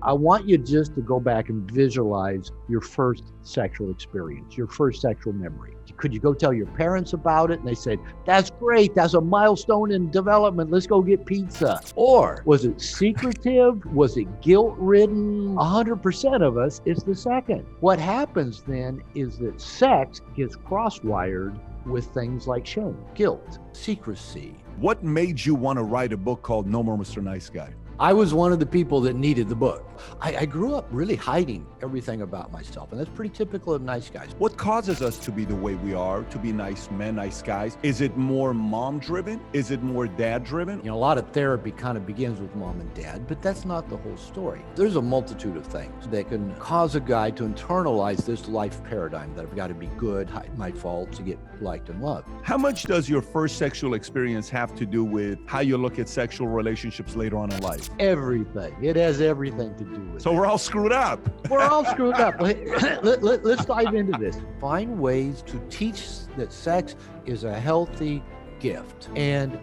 I want you just to go back and visualize your first sexual experience, your first sexual memory. Could you go tell your parents about it? And they said, that's great. That's a milestone in development. Let's go get pizza. Or was it secretive? Was it guilt-ridden? 100% of us, it's the second. What happens then is that sex gets cross-wired with things like shame, guilt, secrecy. What made you want to write a book called No More Mr. Nice Guy? I was one of the people that needed the book. I grew up really hiding everything about myself, and that's pretty typical of nice guys. What causes us to be the way we are, to be nice men, nice guys? Is it more mom-driven? Is it more dad-driven? You know, a lot of therapy kind of begins with mom and dad, but that's not the whole story. There's a multitude of things that can cause a guy to internalize this life paradigm that I've got to be good, hide my faults, to get liked and loved. How much does your first sexual experience have to do with how you look at sexual relationships later on in life? Everything. It has everything to do with So we're all screwed up. We're all screwed up. Let's dive into this. Find ways to teach that sex is a healthy gift. And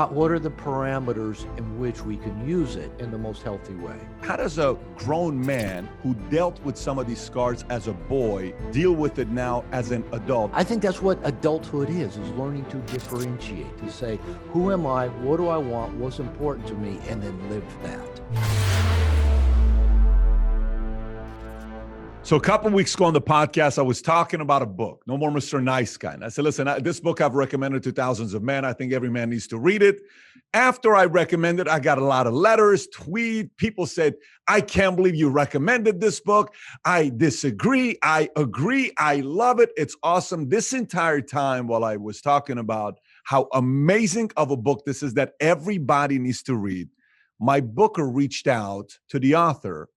what are the parameters in which we can use it in the most healthy way? How does a grown man who dealt with some of these scars as a boy deal with it now as an adult? I think that's what adulthood is learning to differentiate, to say, who am I, what do I want, what's important to me, and then live that. So a couple of weeks ago on the podcast, I was talking about a book, No More Mr. Nice Guy. And I said, listen, this book I've recommended to thousands of men. I think every man needs to read it. After I recommended, I got a lot of letters, tweets. People said, I can't believe you recommended this book. I disagree. I agree. I love it. It's awesome. This entire time while I was talking about how amazing of a book this is that everybody needs to read, my booker reached out to the author.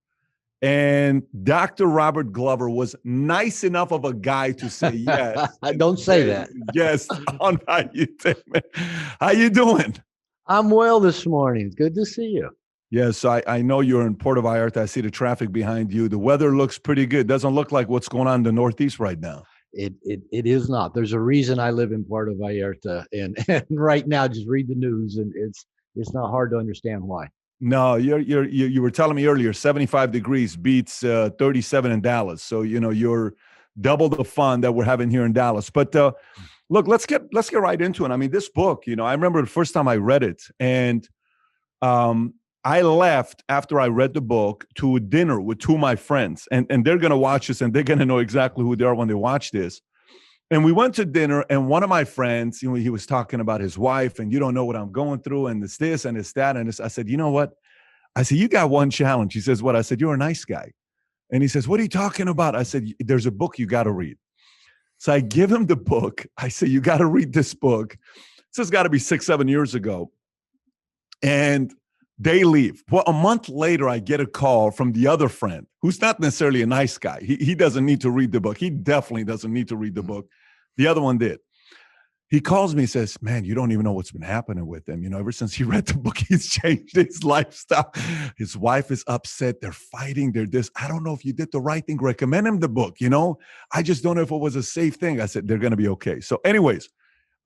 And Dr. Robert Glover was nice enough of a guy to say yes. Don't say that. Yes, on Valuetainment. How you doing? I'm well this morning. It's good to see you. Yes, I know you're in Puerto Vallarta. I see the traffic behind you. The weather looks pretty good. Doesn't look like what's going on in the Northeast right now. It is not. There's a reason I live in Puerto Vallarta, and right now, just read the news, and it's not hard to understand why. No, you were telling me earlier, 75 degrees beats 37 in Dallas. So, you're double the fun that we're having here in Dallas. But look, let's get right into it. I mean, this book, I remember the first time I read it, and I left after I read the book to a dinner with two of my friends, and they're going to watch this, and they're going to know exactly who they are when they watch this. And we went to dinner, and one of my friends, he was talking about his wife, and you don't know what I'm going through, and it's this and it's that. And I said, you know what? I said, you got one challenge. He says, what? I said, you're a nice guy. And he says, what are you talking about? I said, there's a book you got to read. So I give him the book. I say, you got to read this book. This has got to be 6-7 years ago. And they leave. Well, a month later, I get a call from the other friend who's not necessarily a nice guy. He doesn't need to read the book. He definitely doesn't need to read the book. The other one did. He calls me and says, man, you don't even know what's been happening with him. Ever since he read the book, he's changed his lifestyle. His wife is upset. They're fighting. They're this. I don't know if you did the right thing. Recommend him the book, I just don't know if it was a safe thing. I said, they're going to be okay. So anyways,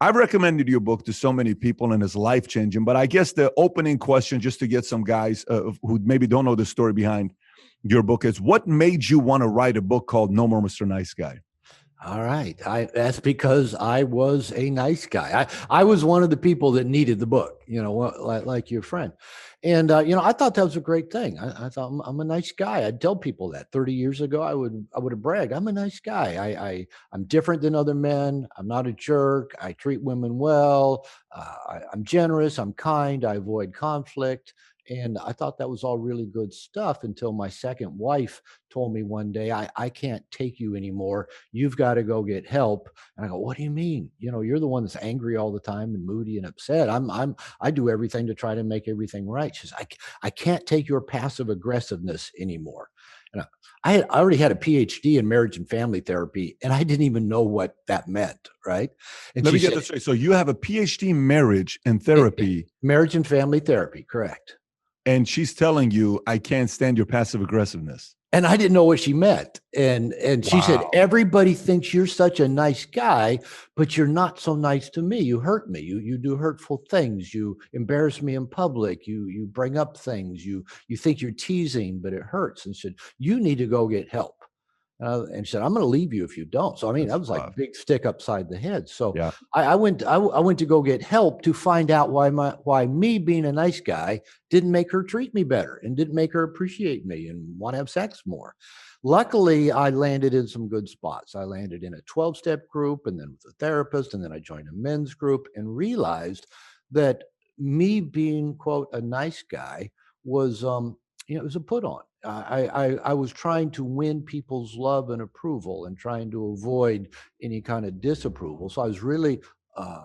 I've recommended your book to so many people and it's life-changing. But I guess the opening question, just to get some guys who maybe don't know the story behind your book, is what made you want to write a book called No More Mr. Nice Guy? All right. That's because I was a nice guy. I was one of the people that needed the book, like your friend. And, I thought that was a great thing. I thought I'm a nice guy. I'd tell people that 30 years ago, I would have bragged. I'm a nice guy. I'm different than other men. I'm not a jerk. I treat women well. I'm generous. I'm kind. I avoid conflict. And I thought that was all really good stuff until my second wife told me one day, I can't take you anymore. You've got to go get help. And I go, what do you mean? You're the one that's angry all the time and moody and upset. I do everything to try to make everything right. She says, I can't take your passive aggressiveness anymore. And I already had a PhD in marriage and family therapy, and I didn't even know what that meant, right? And Let me get this straight. So you have a PhD in marriage and therapy. Marriage and family therapy, correct. And she's telling you, I can't stand your passive aggressiveness. And I didn't know what she meant. And she said, Wow. everybody thinks you're such a nice guy, but you're not so nice to me. You hurt me. You do hurtful things. You embarrass me in public. You bring up things. You think you're teasing, but it hurts. And said, you need to go get help. And she said, I'm going to leave you if you don't. So, I mean, That's that was like tough. big stick upside the head. So Yeah. I went to go get help to find out why me being a nice guy didn't make her treat me better and didn't make her appreciate me and want to have sex more. Luckily, I landed in some good spots. I landed in a 12-step group and then with a therapist, and then I joined a men's group and realized that me being, quote, a nice guy was it was a put on. I was trying to win people's love and approval and trying to avoid any kind of disapproval. So I was really uh,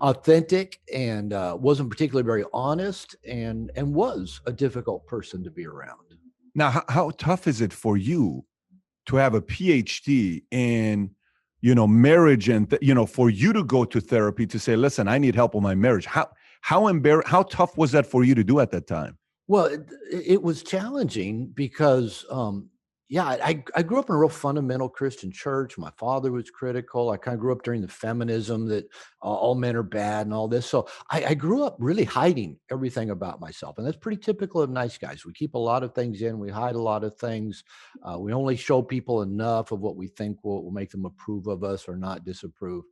unauthentic and wasn't particularly very honest and was a difficult person to be around. Now, how tough is it for you to have a PhD in, you know, marriage and, you know, for you to go to therapy to say, listen, I need help with my marriage. How tough was that for you to do at that time? Well, it was challenging because, yeah, I grew up in a real fundamental Christian church. My father was critical. I kind of grew up during the feminism that all men are bad and all this. So I grew up really hiding everything about myself. And that's pretty typical of nice guys. We keep a lot of things in, we hide a lot of things. We only show people enough of what we think will make them approve of us or not disapprove.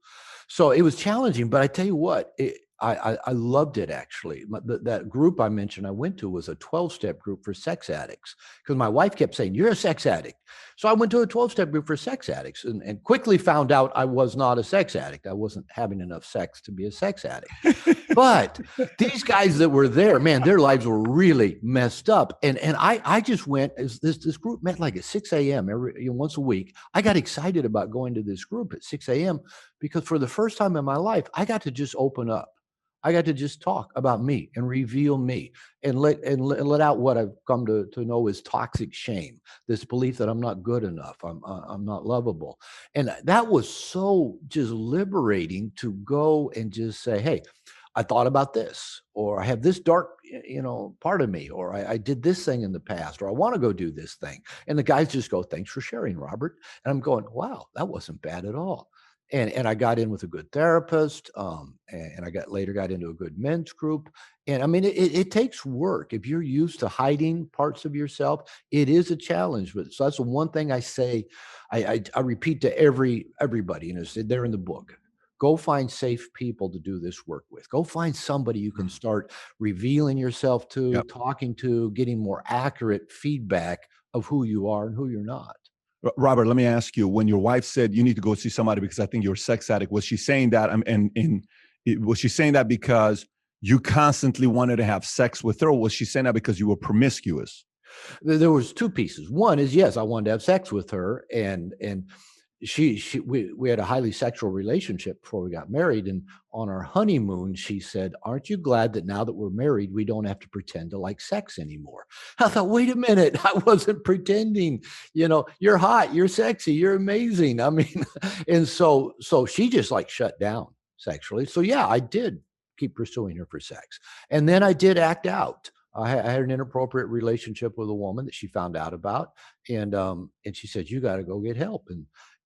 So it was challenging, but I tell you what, I loved it actually. That group I mentioned I went to was a 12-step group for sex addicts because my wife kept saying, you're a sex addict. So I went to a 12-step group for sex addicts and quickly found out I was not a sex addict. I wasn't having enough sex to be a sex addict. But these guys that were there, man, their lives were really messed up. And I just went, as this group met like at 6 a.m. Once a week. I got excited about going to this group at 6 a.m. because for the first time in my life, I got to just open up. I got to just talk about me and reveal me and let out what I've come to know is toxic shame, this belief that I'm not good enough, I'm not lovable. And that was so just liberating to go and just say, hey, I thought about this, or I have this dark, part of me, or I did this thing in the past, or I want to go do this thing. And the guys just go, thanks for sharing, Robert. And I'm going, wow, that wasn't bad at all. And I got in with a good therapist, and I later got into a good men's group. And I mean, it takes work. If you're used to hiding parts of yourself, it is a challenge. But so that's the one thing I say, I repeat to everybody, and it's there in the book. Go find safe people to do this work with. Go find somebody you can start revealing yourself to, Yep. talking to, getting more accurate feedback of who you are and who you're not. Robert, let me ask you, when your wife said you need to go see somebody because I think you're a sex addict, was she saying that, was she saying that because you constantly wanted to have sex with her, or was she saying that because you were promiscuous? There was two pieces. One is, yes, I wanted to have sex with her, and we had a highly sexual relationship before we got married. And on our honeymoon, she said, aren't you glad that now that we're married, we don't have to pretend to like sex anymore? I thought, wait a minute, I wasn't pretending. You're hot, you're sexy, you're amazing. I mean, and so she just like shut down sexually. So yeah, I did keep pursuing her for sex. And then I did act out. I had an inappropriate relationship with a woman that she found out about, and she said, "You got to go get help."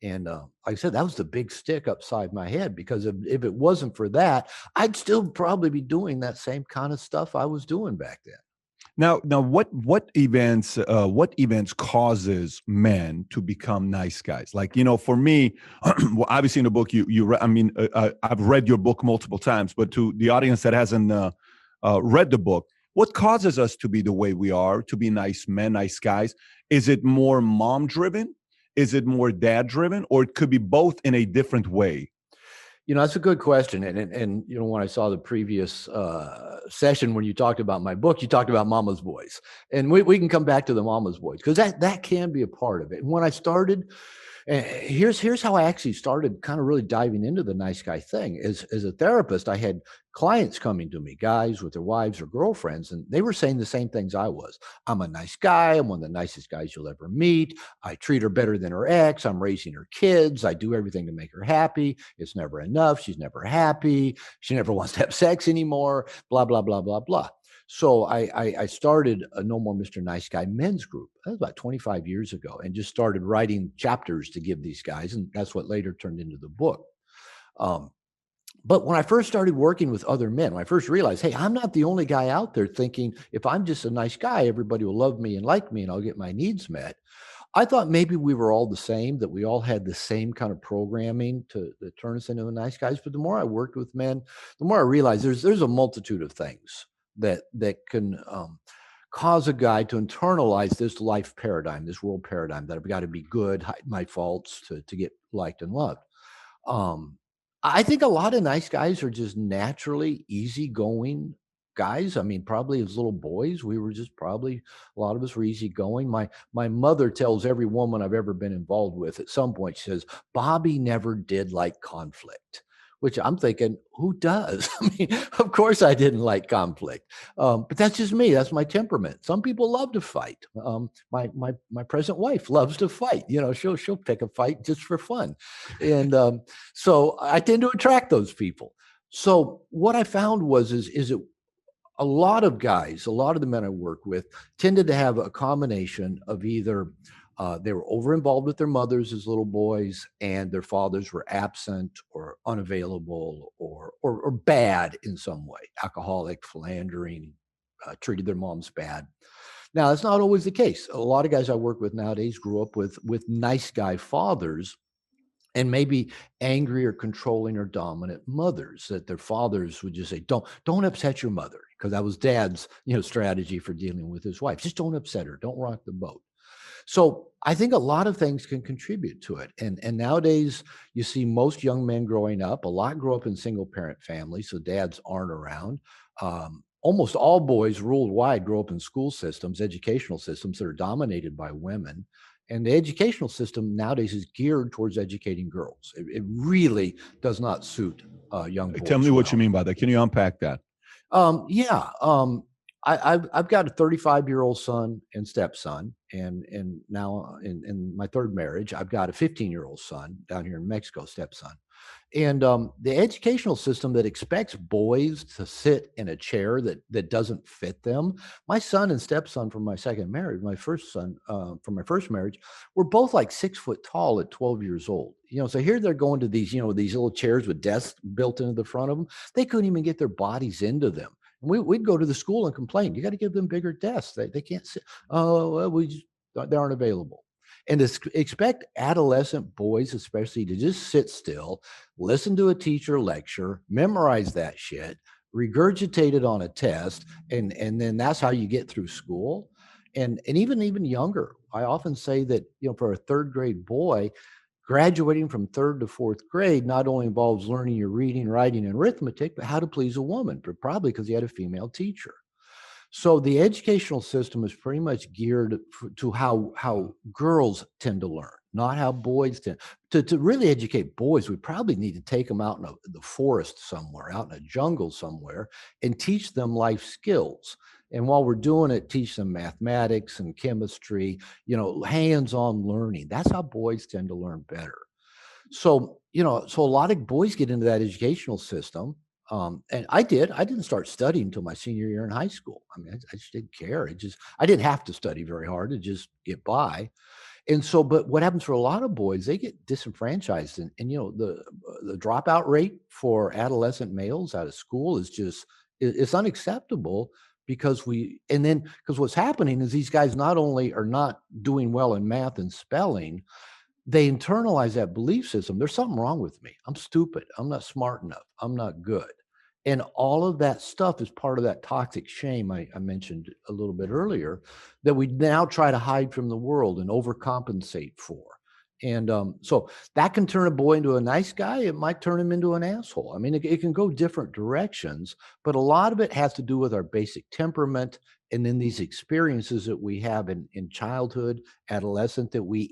And like I said, that was the big stick upside my head because if it wasn't for that, I'd still probably be doing that same kind of stuff I was doing back then. Now, what events causes men to become nice guys? Like, for me, well, obviously in the book, I've read your book multiple times, but to the audience that hasn't read the book, what causes us to be the way we are, to be nice men, nice guys? Is it more mom driven? Is it more dad driven? Or it could be both in a different way? That's a good question. And when I saw the previous session when you talked about my book, you talked about mama's boys, and we can come back to the mama's boys because that can be a part of it. And when I started, here's how I actually started kind of really diving into the nice guy thing. As a therapist, I had clients coming to me, guys with their wives or girlfriends, and they were saying the same things I was. I'm a nice guy. I'm one of the nicest guys you'll ever meet. I treat her better than her ex. I'm raising her kids. I do everything to make her happy. It's never enough. She's never happy. She never wants to have sex anymore. Blah, blah, blah, blah, blah. So I started a No More Mr. Nice Guy men's group. That was about 25 years ago, and just started writing chapters to give these guys. And that's what later turned into the book. Um, but when I first started working with other men, when I first realized, hey, I'm not the only guy out there thinking if I'm just a nice guy, everybody will love me and like me and I'll get my needs met. I thought maybe we were all the same, that we all had the same kind of programming to that turn us into nice guys. But the more I worked with men, the more I realized there's a multitude of things that can cause a guy to internalize this life paradigm, this world paradigm that I've got to be good, hide my faults to get liked and loved. Um, I think a lot of nice guys are just naturally easygoing guys. I mean, probably as little boys, we were just probably a lot of us were easygoing. My mother tells every woman I've ever been involved with at some point, she says, Bobby never did like conflict. Which I'm thinking, who does? I mean, of course I didn't like conflict, but that's just me. That's my temperament. Some people love to fight. My present wife loves to fight. You know, she'll pick a fight just for fun, and so I tend to attract those people. So what I found is it a lot of guys, a lot of the men I work with tended to have a combination of either they were over involved with their mothers as little boys and their fathers were absent or unavailable or bad in some way, alcoholic, philandering, treated their moms bad. Now, that's not always the case. A lot of guys I work with nowadays grew up with nice guy fathers and maybe angry or controlling or dominant mothers, that their fathers would just say, don't upset your mother, because that was dad's strategy for dealing with his wife. Just don't upset her, don't rock the boat. So I think a lot of things can contribute to it. And nowadays you see most young men growing up, a lot grow up in single parent families, so dads aren't around. Almost all boys worldwide grow up in school systems, educational systems that are dominated by women. And the educational system nowadays is geared towards educating girls. It really does not suit young Tell me boys what you well. mean by that. Can you unpack that? Yeah. I've got a 35-year-old son and stepson, and now in my third marriage, I've got a 15-year-old son down here in Mexico, stepson. And the educational system that expects boys to sit in a chair that doesn't fit them. My son and stepson from my second marriage, my first son from my first marriage, were both like 6 foot tall at 12 years old. So here they're going to these, these little chairs with desks built into the front of them. They couldn't even get their bodies into them. And we'd go to the school and complain, you got to give them bigger desks. They can't sit. Oh, well, they aren't available. And to expect adolescent boys, especially, to just sit still, listen to a teacher lecture, memorize that shit, regurgitate it on a test, and then that's how you get through school. And even younger, I often say that for a third grade boy, graduating from third to fourth grade not only involves learning your reading, writing, and arithmetic, but how to please a woman, but probably because he had a female teacher. So the educational system is pretty much geared to how girls tend to learn, not how boys tend. To really educate boys, we probably need to take them out in the forest somewhere, out in a jungle somewhere, and teach them life skills. And while we're doing it, teach them mathematics and chemistry, hands-on learning. That's how boys tend to learn better. So a lot of boys get into that educational system. And I did. I didn't start studying until my senior year in high school. I mean, I just didn't care. I didn't have to study very hard to just get by. And so, but what happens for a lot of boys, they get disenfranchised, and the dropout rate for adolescent males out of school is just it's unacceptable because what's happening is these guys not only are not doing well in math and spelling, they internalize that belief system. There's something wrong with me. I'm stupid. I'm not smart enough. I'm not good. And all of that stuff is part of that toxic shame I mentioned a little bit earlier that we now try to hide from the world and overcompensate for. And so that can turn a boy into a nice guy. It might turn him into an asshole. I mean, it can go different directions, but a lot of it has to do with our basic temperament and then these experiences that we have in childhood, adolescent, that we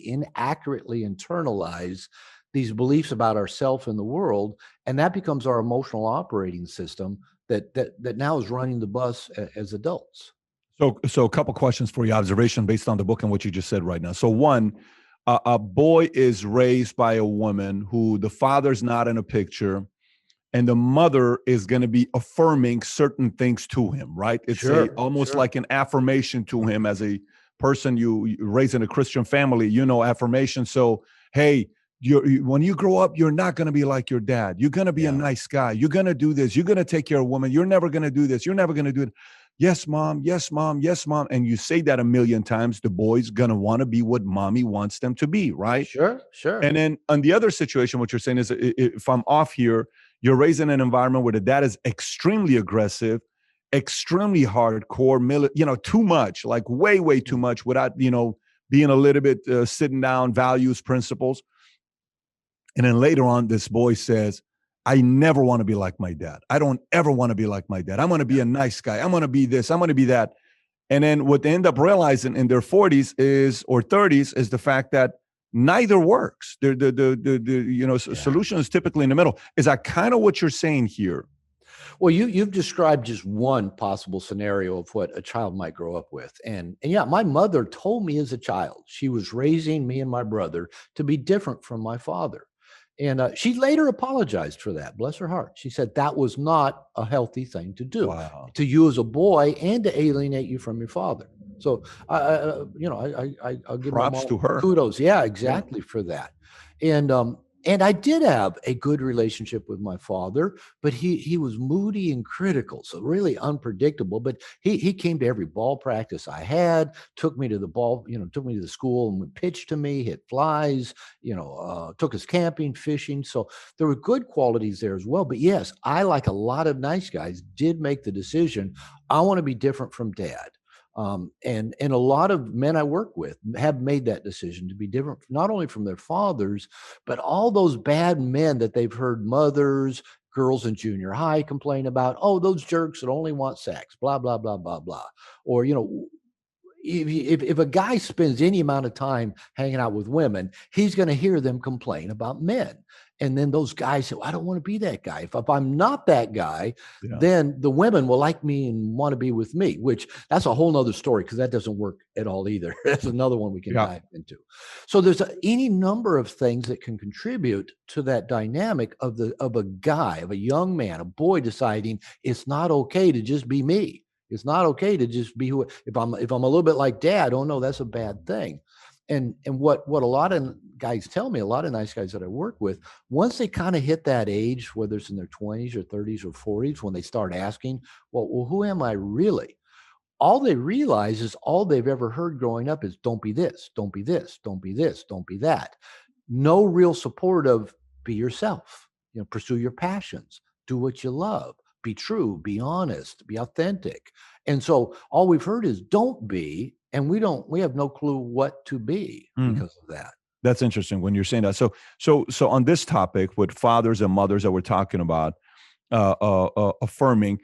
inaccurately internalize these beliefs about ourselves and the world, and that becomes our emotional operating system that now is running the bus as adults. So a couple questions for your observation based on the book and what you just said right now. So one, a boy is raised by a woman who the father's not in a picture, and the mother is going to be affirming certain things to him, right? It's a Sure, almost sure. like an affirmation to him as a person you raised in a Christian family, affirmation. So, hey, when you grow up, you're not going to be like your dad. You're going to be a Yeah, nice guy. You're going to do this. You're going to take care of a woman. You're never going to do this. You're never going to do it. Yes, mom. Yes, mom. Yes, mom. And you say that a million times, the boy's going to want to be what mommy wants them to be, right? sure, sure. And then on the other situation, what you're saying is if I'm off here, you're raised in an environment where the dad is extremely aggressive, extremely hardcore, too much, like way, way too much without, being a little bit sitting down, values, principles. And then later on, this boy says, I never want to be like my dad. I don't ever want to be like my dad. I'm going to be Yeah, a nice guy. I'm going to be this. I'm going to be that. And then what they end up realizing in their 40s is or 30s is the fact that neither works. The yeah. solution is typically in the middle. Is that kind of what you're saying here? Well, you've described just one possible scenario of what a child might grow up with. And yeah, my mother told me as a child, she was raising me and my brother to be different from my father. And she later apologized for that, bless her heart. She said that was not a healthy thing to do, Wow. to you as a boy and to alienate you from your father. So, I'll give my Props mom to her. kudos. Yeah, Yeah. exactly for that. And I did have a good relationship with my father, but he was moody and critical, so really unpredictable. But he came to every ball practice I had, took me to the ball, took me to the school and would pitch to me, hit flies, took us camping, fishing. So there were good qualities there as well. But yes, I, like a lot of nice guys, did make the decision. I want to be different from dad. And a lot of men I work with have made that decision to be different, not only from their fathers, but all those bad men that they've heard mothers, girls in junior high complain about. Oh, those jerks that only want sex, blah blah blah blah blah. Or if a guy spends any amount of time hanging out with women, he's going to hear them complain about men. And then those guys say, well, I don't want to be that guy. If I'm not that guy, Yeah. then the women will like me and want to be with me, which that's a whole nother story because that doesn't work at all either. That's another one we can Yeah. dive into. So there's any number of things that can contribute to that dynamic of a guy, of a young man, a boy deciding it's not okay to just be me. It's not okay to just be who. If I'm a little bit like dad, oh no, that's a bad thing. And what a lot of guys tell me, a lot of nice guys that I work with, once they kind of hit that age, whether it's in their 20s or 30s or 40s, when they start asking, well, who am I really? All they realize is all they've ever heard growing up is don't be this, don't be this, don't be this, don't be that. No real support of be yourself, pursue your passions, do what you love, be true, be honest, be authentic. And so all we've heard is don't be, and we have no clue what to be Mm. because of that. That's interesting when you're saying that. So on this topic with fathers and mothers that we're talking about, affirming.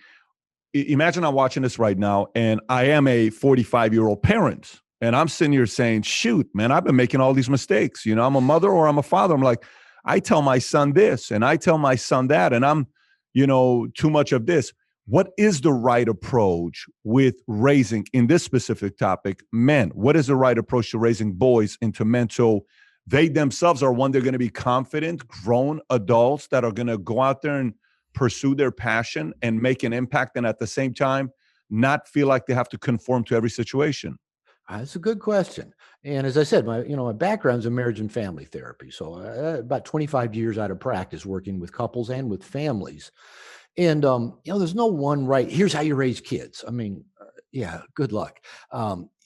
Imagine I'm watching this right now, and I am a 45-year-old parent, and I'm sitting here saying, "Shoot, man, I've been making all these mistakes. I'm a mother or I'm a father. I'm like, I tell my son this, and I tell my son that, and I'm, too much of this." What is the right approach with raising, in this specific topic, men? What is the right approach to raising boys into men so they themselves are one, they're going to be confident, grown adults that are going to go out there and pursue their passion and make an impact, and at the same time, not feel like they have to conform to every situation? That's a good question. And as I said, my background's in marriage and family therapy. So about 25 years out of practice working with couples and with families. And there's no one right. Here's how you raise kids. I mean, yeah, good luck.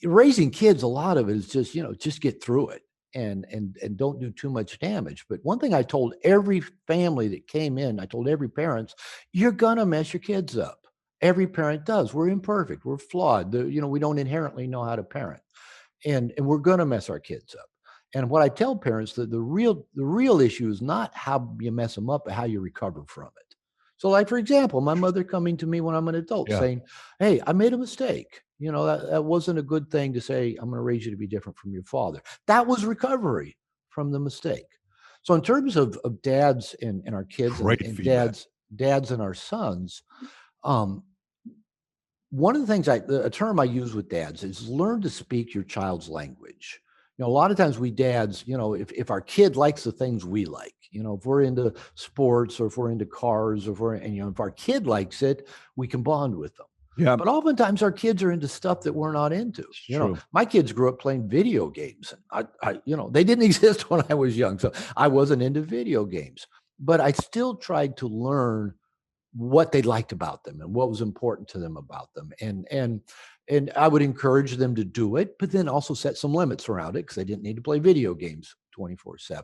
Raising kids, a lot of it is just get through it and don't do too much damage. But one thing I told every family that came in, I told every parent, you're gonna mess your kids up. Every parent does. We're imperfect. We're flawed. We don't inherently know how to parent, and we're gonna mess our kids up. And what I tell parents that the real issue is not how you mess them up, but how you recover from it. So, like for example, my mother coming to me when I'm an adult Yeah. saying, "Hey, I made a mistake. That wasn't a good thing to say. I'm going to raise you to be different from your father." That was recovery from the mistake. So in terms of dads and our kids Great and feedback. dads and our sons, um, one of the things a term I use with dads is learn to speak your child's language. You know, a lot of times we dads, you know, if our kid likes the things we like, you know, if we're into sports or if we're into cars or if we're, and, you know, if our kid likes it, we can bond with them. Yeah, But oftentimes our kids are into stuff that we're not into. it's You know, true. my kids grew up playing video games. You know, they didn't exist when I was young, so I wasn't into video games. But I still tried to learn what they liked about them and what was important to them about them, and I would encourage them to do it, but then also set some limits around it because they didn't need to play video games 24/7.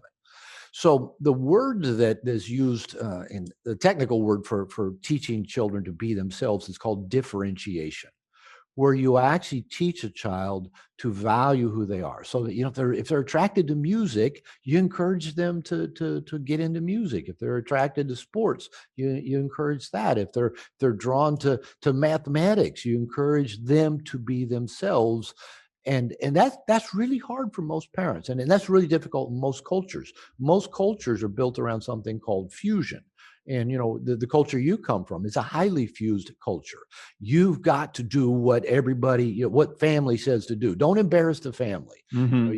So the word that is used in the technical word for teaching children to be themselves is called differentiation, where you actually teach a child to value who they are. So that, you know, if they're attracted to music, you encourage them to get into music. If they're attracted to sports, you encourage that. If they're drawn to mathematics, you encourage them to be themselves. And that's really hard for most parents, and that's really difficult in most cultures. Most cultures are built around something called fusion. And you know, the culture you come from is a highly fused culture. You've got to do what everybody, you know, what family says to do. Don't embarrass the family. Hmm.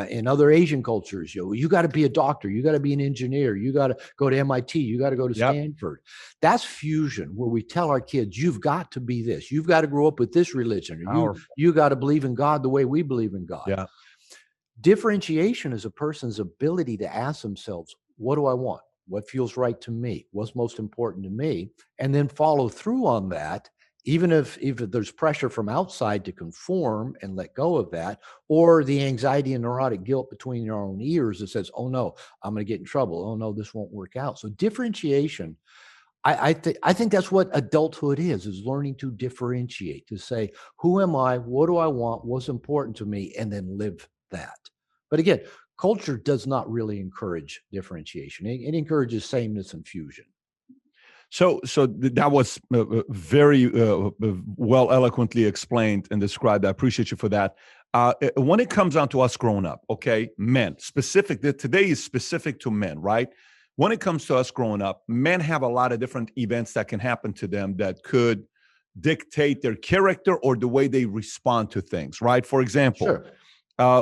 In other Asian cultures, you got to be a doctor, you got to be an engineer, you got to go to MIT, you got to go to Yep. Stanford. That's fusion, where we tell our kids, you've got to be this, you've got to grow up with this religion, or Powerful. you got to believe in God the way we believe in God. Yeah. Differentiation is a person's ability to ask themselves, what do I want? What feels right to me? What's most important to me? And then follow through on that, even if there's pressure from outside to conform and let go of that, or the anxiety and neurotic guilt between your own ears that says, oh no, I'm going to get in trouble. Oh no, this won't work out. So differentiation, I think that's what adulthood is learning to differentiate, to say, who am I? What do I want? What's important to me? And then live that. But again, culture does not really encourage differentiation. It encourages sameness and fusion. That was very well eloquently explained and described. I appreciate you for that. When it comes down to us growing up, okay, men, today is specific to men, right? When it comes to us growing up, men have a lot of different events that can happen to them that could dictate their character or the way they respond to things, right? For example, Sure.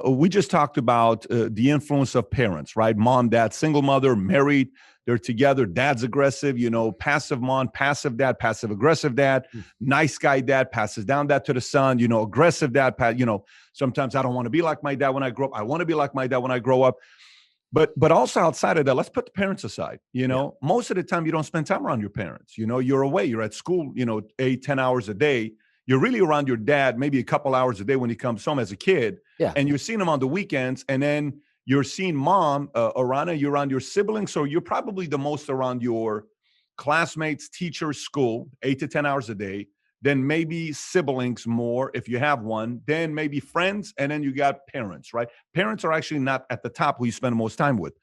we just talked about the influence of parents, right? Mom, dad, single mother, married, they're together. Dad's aggressive, passive mom, passive dad, passive aggressive dad, Mm. nice guy dad, passes down that to the son, aggressive dad, sometimes I don't want to be like my dad when I grow up. I want to be like my dad when I grow up. But also outside of that, let's put the parents aside. Yeah. Most of the time you don't spend time around your parents. You're away, you're at school, 8-10 hours a day. You're really around your dad maybe a couple hours a day when he comes home as a kid, Yeah. and you're seeing him on the weekends, and then you're seeing mom around, you're around your siblings. So you're probably the most around your classmates, teachers, school, 8 to 10 hours a day. Then maybe siblings more if you have one, then maybe friends, and then you got parents, right? Parents are actually not at the top who you spend the most time with.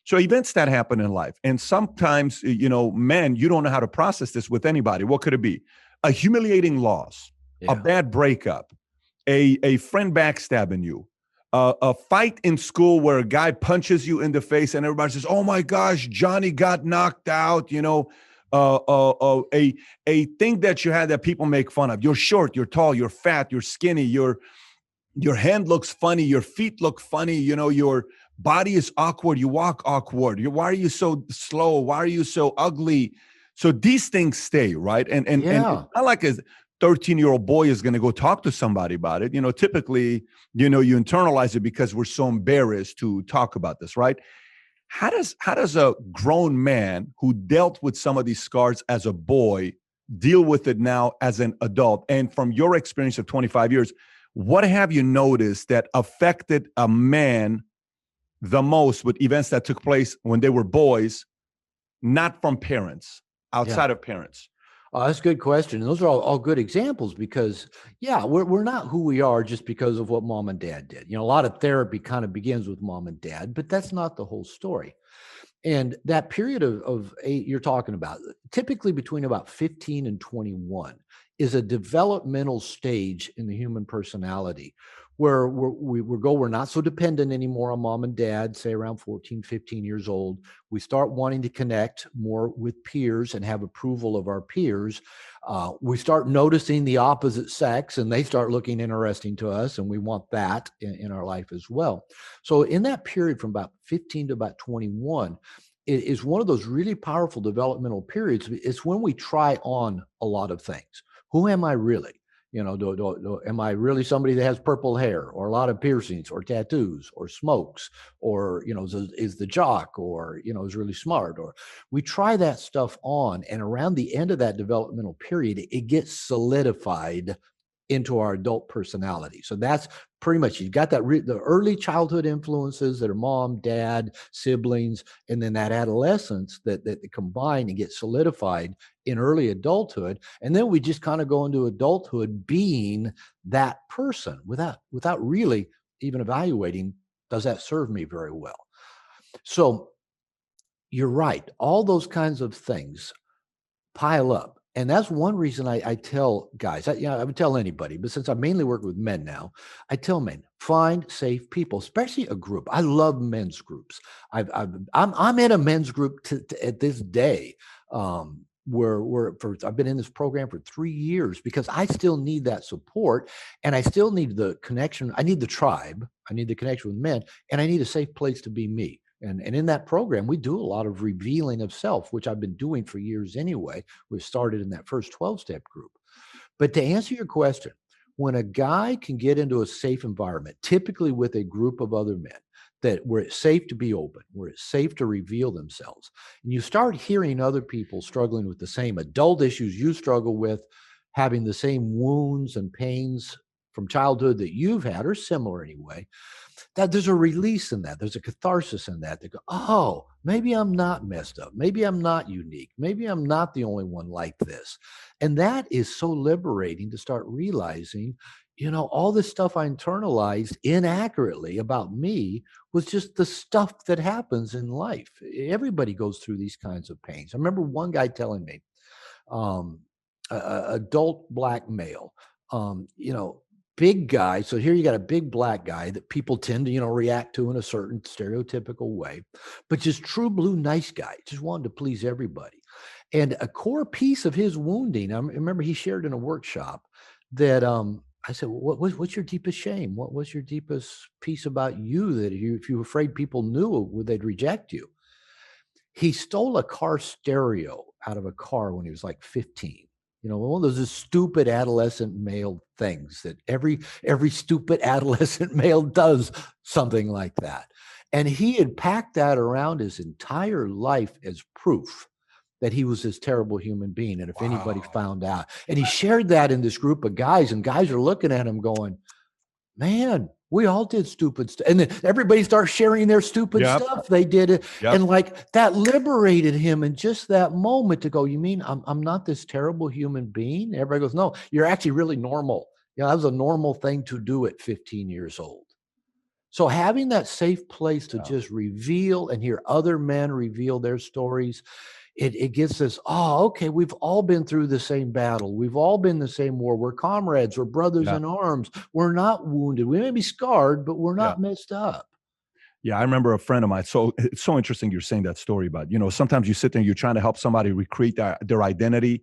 So events that happen in life. And sometimes, men, you don't know how to process this with anybody. What could it be? A humiliating loss, a Yeah. bad breakup, a friend backstabbing you, a fight in school where a guy punches you in the face and everybody says, oh my gosh, Johnny got knocked out, a thing that you had that people make fun of. You're short, you're tall, you're fat, you're skinny, your hand looks funny, your feet look funny, your body is awkward, you walk awkward. Why are you so slow? Why are you so ugly? So these things stay, right? And it's Yeah. not like a 13-year-old boy is going to go talk to somebody about it. Typically, you internalize it because we're so embarrassed to talk about this, right? How does a grown man who dealt with some of these scars as a boy deal with it now as an adult? And from your experience of 25 years, what have you noticed that affected a man the most with events that took place when they were boys, not from parents, Yeah. outside of parents? Oh, that's a good question. And those are all good examples because, yeah, we're not who we are just because of what mom and dad did. You know, a lot of therapy kind of begins with mom and dad, but that's not the whole story. And that period of eight you're talking about, typically between about 15 and 21, is a developmental stage in the human personality where we're not so dependent anymore on mom and dad, say around 14, 15 years old. We start wanting to connect more with peers and have approval of our peers. We start noticing the opposite sex and they start looking interesting to us, and we want that in our life as well. So in that period from about 15 to about 21, it is one of those really powerful developmental periods. It's when we try on a lot of things. Who am I really? Am I really somebody that has purple hair or a lot of piercings or tattoos or smokes, or, is the jock, or, is really smart? Or we try that stuff on, and around the end of that developmental period, it gets solidified into our adult personality. So that's pretty much, you've got the early childhood influences that are mom, dad, siblings, and then that adolescence that combine and get solidified in early adulthood. And then we just kind of go into adulthood being that person without really even evaluating, does that serve me very well? So you're right. All those kinds of things pile up. And that's one reason I tell guys, I would tell anybody, but since I mainly work with men now, I tell men, find safe people, especially a group. I love men's groups. I'm in a men's group at this day, I've been in this program for 3 years because I still need that support, and I still need the connection. I need the tribe. I need the connection with men, and I need a safe place to be me. And in that program, we do a lot of revealing of self, which I've been doing for years anyway. We started in that first 12-step group. But to answer your question, when a guy can get into a safe environment, typically with a group of other men, where it's safe to be open, where it's safe to reveal themselves, and you start hearing other people struggling with the same adult issues you struggle with, having the same wounds and pains from childhood that you've had, or similar anyway, that there's a release in that. There's a catharsis in that. They go, oh, maybe I'm not messed up. Maybe I'm not unique. Maybe I'm not the only one like this. And that is so liberating to start realizing, all this stuff I internalized inaccurately about me was just the stuff that happens in life. Everybody goes through these kinds of pains. I remember one guy telling me, adult black male, big guy. So here you got a big black guy that people tend to, react to in a certain stereotypical way, but just true blue nice guy, just wanted to please everybody. And a core piece of his wounding, I remember he shared in a workshop that I said, what's your deepest shame? What was your deepest piece about you that if you were afraid people knew, they'd reject you? He stole a car stereo out of a car when he was like 15. One of those stupid adolescent male things that every stupid adolescent male does something like that. And he had packed that around his entire life as proof that he was this terrible human being. And if anybody found out, and he shared that in this group of guys, and guys are looking at him going, man, we all did stupid stuff. And then everybody starts sharing their stupid stuff. They did it. Yep. And like that liberated him in just that moment to go, you mean I'm not this terrible human being? Everybody goes, no, you're actually really normal. That was a normal thing to do at 15 years old. So having that safe place to just reveal and hear other men reveal their stories, it gives us, okay, we've all been through the same battle. We've all been in the same war. We're comrades. We're brothers in arms. We're not wounded. We may be scarred, but we're not messed up. Yeah, I remember a friend of mine. So it's so interesting you're saying that story about, sometimes you sit there and you're trying to help somebody recreate their identity,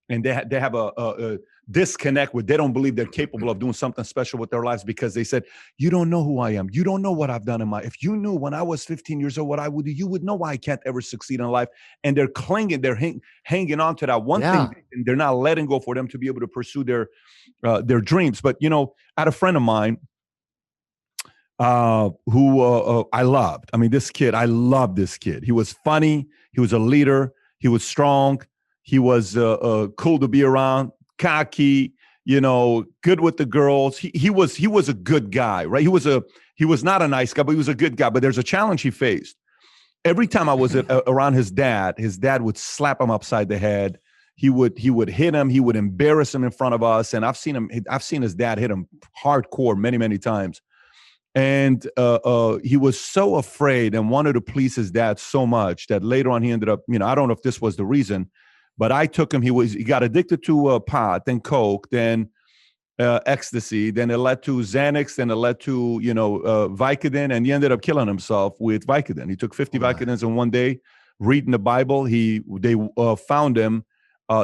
and they have a disconnect where they don't believe they're capable of doing something special with their lives because they said, you don't know who I am. You don't know what I've done in my life. If you knew when I was 15 years old what I would do, you would know why I can't ever succeed in life. And they're clinging, they're hanging on to that one thing, and they're not letting go for them to be able to pursue their dreams. But, I had a friend of mine who I loved. I mean, I loved this kid. He was funny. He was a leader. He was strong. He was cool to be around, cocky, good with the girls. He was a good guy, right? He was not a nice guy, but he was a good guy. But there's a challenge he faced. Every time I was around his dad would slap him upside the head. He would hit him. He would embarrass him in front of us. And I've seen his dad hit him hardcore many, many times. And he was so afraid and wanted to please his dad so much that later on he ended up, I don't know if this was the reason, But I took him. He got addicted to pot, then coke, then ecstasy. Then it led to Xanax. Then it led to Vicodin, and he ended up killing himself with Vicodin. He took 50 Wow. Vicodins in one day, reading the Bible. They found him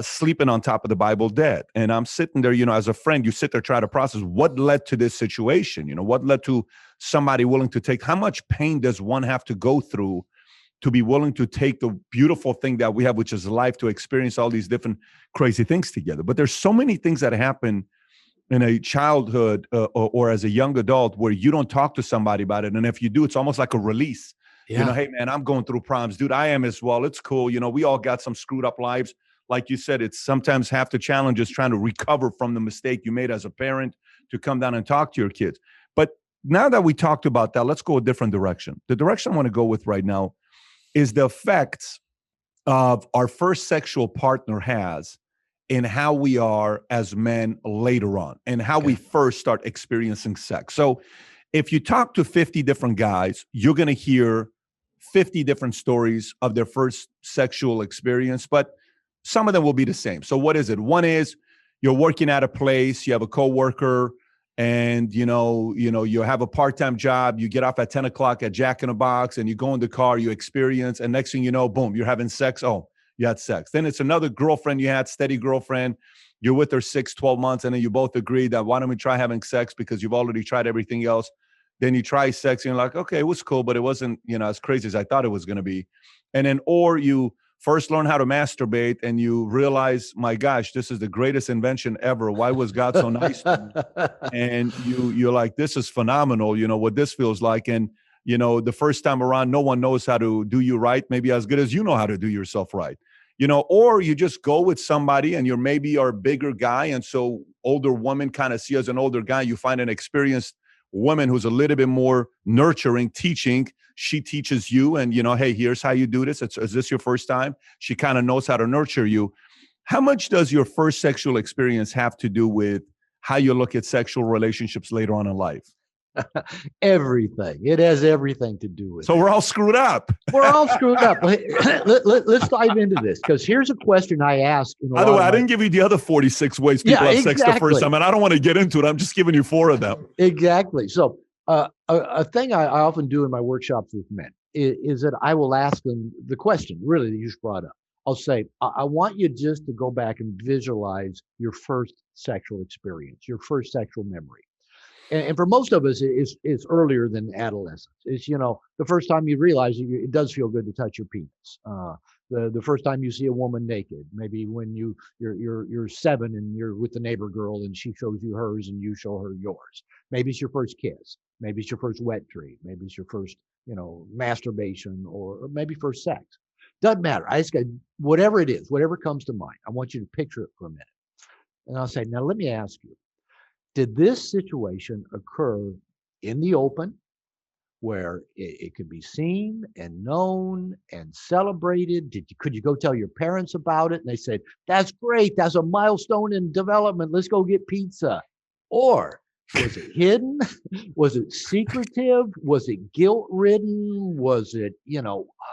sleeping on top of the Bible, dead. And I'm sitting there, as a friend, you sit there, try to process what led to this situation. What led to somebody willing to take. How much pain does one have to go through to be willing to take the beautiful thing that we have, which is life, to experience all these different crazy things together? But there's so many things that happen in a childhood or as a young adult where you don't talk to somebody about it. And if you do, it's almost like a release. Yeah. Hey, man, I'm going through problems. Dude, I am as well. It's cool. We all got some screwed up lives. Like you said, it's sometimes half the challenge is trying to recover from the mistake you made as a parent to come down and talk to your kids. But now that we talked about that, let's go a different direction. The direction I want to go with right now is the effects of our first sexual partner has in how we are as men later on and how we first start experiencing sex. So if you talk to 50 different guys, you're going to hear 50 different stories of their first sexual experience, but some of them will be the same. So what is it? One is you're working at a place, you have a coworker, and you have a part-time job. You get off at 10 o'clock at Jack in the Box, and you go in the car, you experience, and next thing you know, boom, you're having sex. Oh, you had sex. Then it's another girlfriend you had, steady girlfriend. You're with her 6-12 months, and then you both agree that why don't we try having sex because you've already tried everything else. Then you try sex, and you're like, okay, it was cool, but it wasn't as crazy as I thought it was going to be. And then, or you first learn how to masturbate and you realize, my gosh, this is the greatest invention ever. Why was God so nice to me? And you're like, this is phenomenal, what this feels like. And, the first time around, no one knows how to do you right, maybe as good as you know how to do yourself right. Or you just go with somebody and you're maybe a bigger guy. And so older women kind of see as an older guy, you find an experienced woman who's a little bit more nurturing, teaching. She teaches you and, hey, here's how you do this. Is this your first time? She kind of knows how to nurture you. How much does your first sexual experience have to do with how you look at sexual relationships later on in life? Everything. It has everything to do with So it. we're all screwed up. We're all screwed up. Let's dive into this because here's a question I ask. By the way, I didn't give you the other 46 ways people have sex the first time, and I don't want to get into it. I'm just giving you 4 of them. Exactly. So a thing I often do in my workshops with men is that I will ask them the question, really, that you just brought up. I'll say, I want you just to go back and visualize your first sexual experience, your first sexual memory. And for most of us, it's earlier than adolescence. It's, the first time you realize it does feel good to touch your penis. The first time you see a woman naked, maybe when you're 7 and you're with the neighbor girl and she shows you hers and you show her yours. Maybe it's your first kiss. Maybe it's your first wet dream. Maybe it's your first, masturbation or maybe first sex. Doesn't matter. I just got whatever it is, whatever comes to mind. I want you to picture it for a minute. And I'll say, now let me ask you, did this situation occur in the open where it could be seen and known and celebrated? Could you go tell your parents about it? And they said, that's great. That's a milestone in development. Let's go get pizza. Or was it hidden? Was it secretive? Was it guilt-ridden? Was it,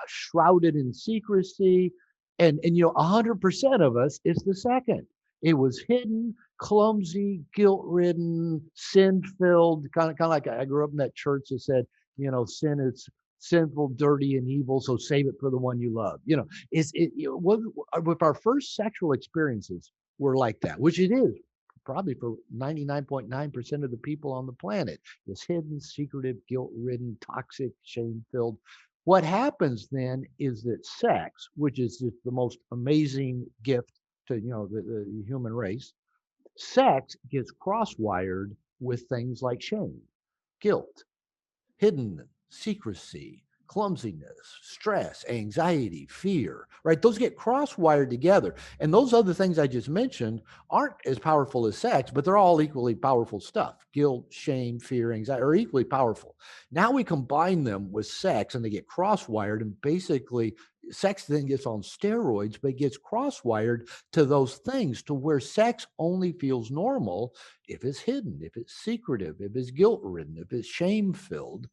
shrouded in secrecy? And 100% of us, it's the second. It was hidden, clumsy, guilt-ridden, sin-filled, kind of like I grew up in that church that said, sin is sinful, dirty, and evil, so save it for the one you love. With our first sexual experiences were like that, which it is probably for 99.9% of the people on the planet. It's hidden, secretive, guilt-ridden, toxic, shame-filled. What happens then is that sex, which is just the most amazing gift to the human race, sex gets cross-wired with things like shame, guilt, hidden secrecy, clumsiness, stress, anxiety, fear, right? Those get cross-wired together. And those other things I just mentioned aren't as powerful as sex, but they're all equally powerful stuff. Guilt, shame, fear, anxiety are equally powerful. Now we combine them with sex and they get cross-wired, and basically sex then gets on steroids, but it gets cross-wired to those things to where sex only feels normal if it's hidden, if it's secretive, if it's guilt-ridden, if it's shame-filled.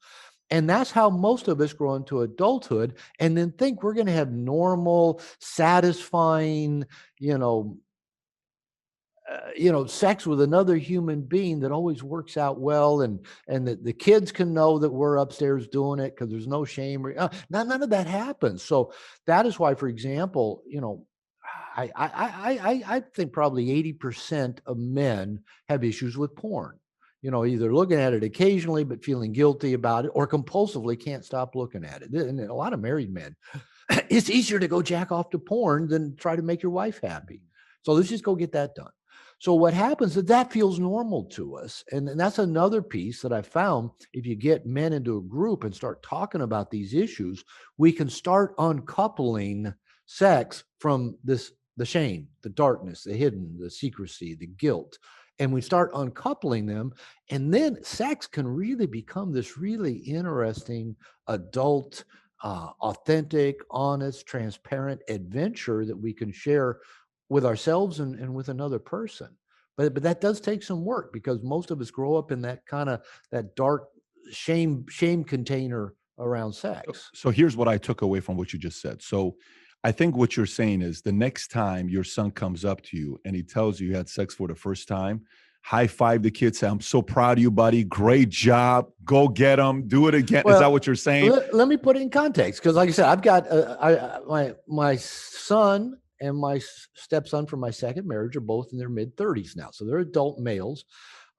And that's how most of us grow into adulthood and then think we're going to have normal, satisfying, you know, sex with another human being that always works out well, and that the kids can know that we're upstairs doing it because there's no shame. Or, none of that happens. So that is why, for example, I think probably 80% of men have issues with porn. Either looking at it occasionally but feeling guilty about it, or compulsively can't stop looking at it. And a lot of married men, it's easier to go jack off to porn than try to make your wife happy. So let's just go get that done. So what happens is that feels normal to us. And that's another piece that I found. If you get men into a group and start talking about these issues, we can start uncoupling sex from the shame, the darkness, the hidden, the secrecy, the guilt. And we start uncoupling them. And then sex can really become this really interesting adult, authentic, honest, transparent adventure that we can share with ourselves and with another person. But that does take some work, because most of us grow up in that kind of that dark shame container around sex. So here's what I took away from what you just said. So I think what you're saying is the next time your son comes up to you and he tells you had sex for the first time, high five the kid, say, I'm so proud of you, buddy. Great job. Go get him. Do it again. Is that Well, what you're saying? let me put it in context, because, like I said, I've got my son and my stepson from my second marriage are both in their mid 30s now, so they're adult males,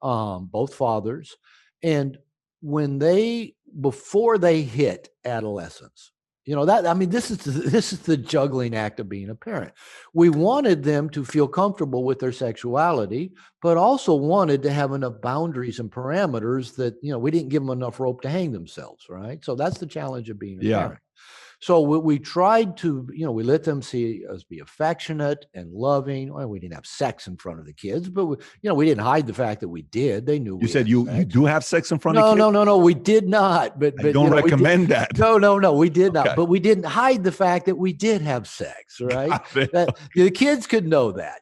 both fathers, and before they hit adolescence, that, I mean, this is the juggling act of being a parent. We wanted them to feel comfortable with their sexuality, but also wanted to have enough boundaries and parameters that, we didn't give them enough rope to hang themselves, right? So that's the challenge of being a Yeah. parent. So we tried to, we let them see us be affectionate and loving. Well, we didn't have sex in front of the kids, but we didn't hide the fact that we did. They knew You we said had you sex. do have sex in front of No, kids? no, we did not. But I don't recommend that. No, we did Okay. not. But we didn't hide the fact that we did have sex, right? Got it. That the kids could know that.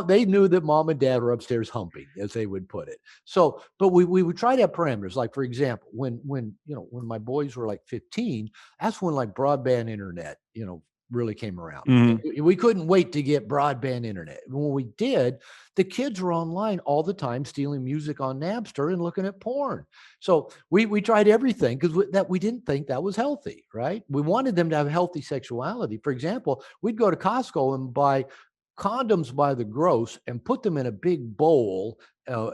They knew that mom and dad were upstairs humping, as they would put it. So, but we would try to have parameters. Like, for example, when my boys were like 15, that's when like broadband internet, really came around. Mhm. We couldn't wait to get broadband internet. When we did, the kids were online all the time, stealing music on Napster and looking at porn. So we tried everything, because we didn't think that was healthy, right? We wanted them to have healthy sexuality. For example, we'd go to Costco and buy condoms by the gross and put them in a big bowl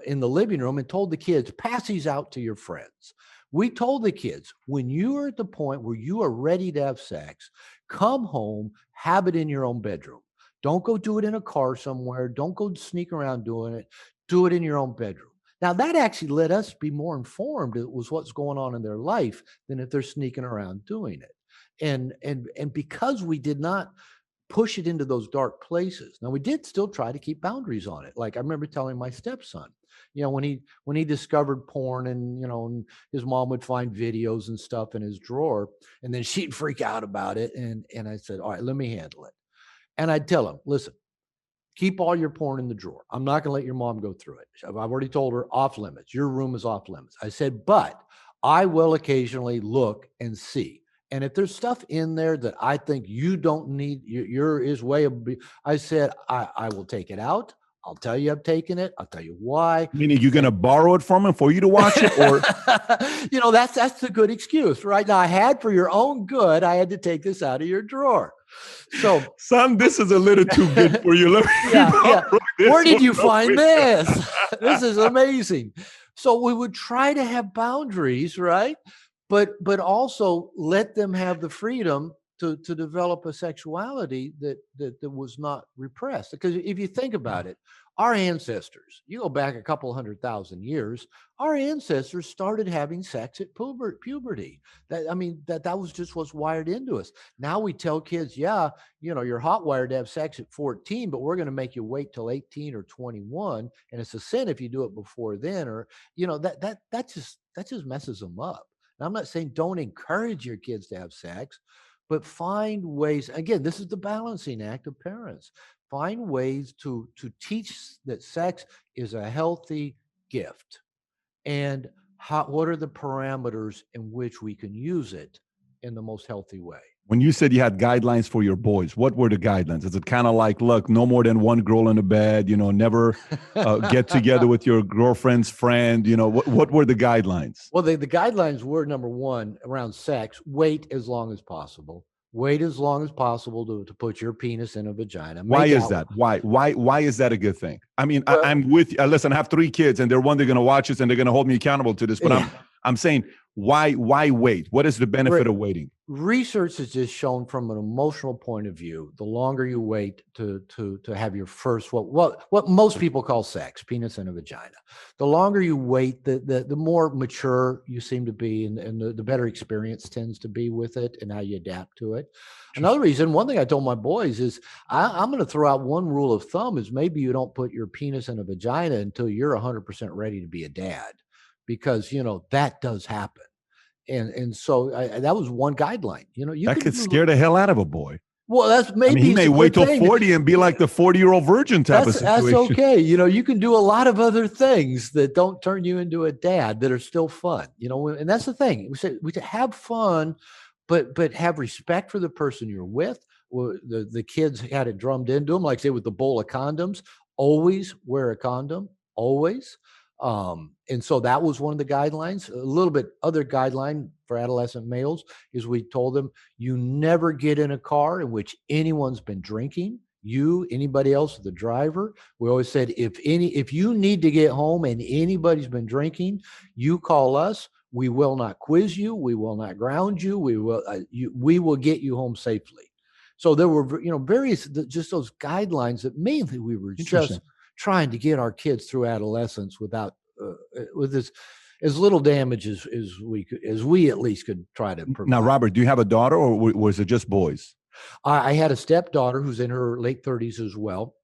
in the living room, and told the kids, pass these out to your friends. We told the kids, when you are at the point where you are ready to have sex, come home, have it in your own bedroom. Don't go do it in a car somewhere. Don't go sneak around doing it. Do it in your own bedroom. Now, that actually let us be more informed it was what's going on in their life than if they're sneaking around doing it. And because we did not push it into those dark places. Now, we did still try to keep boundaries on it. Like, I remember telling my stepson, when he discovered porn, and his mom would find videos and stuff in his drawer, and then she'd freak out about it. And I said, all right, let me handle it. And I'd tell him, listen, keep all your porn in the drawer. I'm not going to let your mom go through it. I've already told her, off limits. Your room is off limits. I said, but I will occasionally look and see. And if there's stuff in there that I think you don't need, your is way of, I said, I will take it out. I'll tell you I've taken it. I'll tell you why. Meaning you're going to borrow it from him for you to watch it? Or That's a good excuse, right? Now, I had, for your own good, I had to take this out of your drawer. So, son, this is a little too good for you. Let me yeah. Where did you one find quick. this? This is amazing. So we would try to have boundaries, right? But also let them have the freedom to develop a sexuality that was not repressed. Because if you think about it, our ancestors, you go back a couple 100,000 years, our ancestors started having sex at puberty. That was just what's wired into us. Now we tell kids, yeah, you're hot wired to have sex at 14, but we're going to make you wait till 18 or 21, and it's a sin if you do it before then. Or that just messes them up. And I'm not saying don't encourage your kids to have sex, but find ways. Again, this is the balancing act of parents. Find ways to teach that sex is a healthy gift, and what are the parameters in which we can use it in the most healthy way? When you said you had guidelines for your boys, what were the guidelines? Is it kind of like, look, no more than one girl in the bed, never get together with your girlfriend's friend, what were the guidelines? Well, the guidelines were, number one, around sex: wait as long as possible. Wait as long as possible to put your penis in a vagina. Why Make is out. that? Why is that a good thing? I mean, Well, I'm with you. Listen, I have 3 kids, and they're going to watch this, and they're going to hold me accountable to this. But yeah. I'm saying, why wait? What is the benefit of waiting? Research has just shown, from an emotional point of view, the longer you wait to have your first, what most people call sex, penis in a vagina, the longer you wait, the more mature you seem to be, and the better experience tends to be with it, and how you adapt to it. Another reason, one thing I told my boys is, I'm going to throw out one rule of thumb, is maybe you don't put your penis in a vagina until you're 100% ready to be a dad, because that does happen. And so that was one guideline. You That can could scare the hell out of a boy. well, that's I mean, maybe he it's may a wait good till thing. 40 and be like the 40-year-old virgin type of That's situation. okay. You can do a lot of other things that don't turn you into a dad that are still fun. And that's the thing. We say have fun, but have respect for the person you're with. Well, the kids had it drummed into them, like say with the bowl of condoms. Always wear a condom. Always. And so that was one of the guidelines. A little bit other guideline for adolescent males is, we told them, you never get in a car in which anyone's been drinking. Anybody else, the driver. We always said, if you need to get home and anybody's been drinking, you call us. We will not quiz you. We will not ground you. We will get you home safely. So there were, various, just those guidelines that mainly we were just trying to get our kids through adolescence without, with this, as little damage as we at least could try to provide. Now, Robert, do you have a daughter, or was it just boys? I had a stepdaughter who's in her late 30s as well.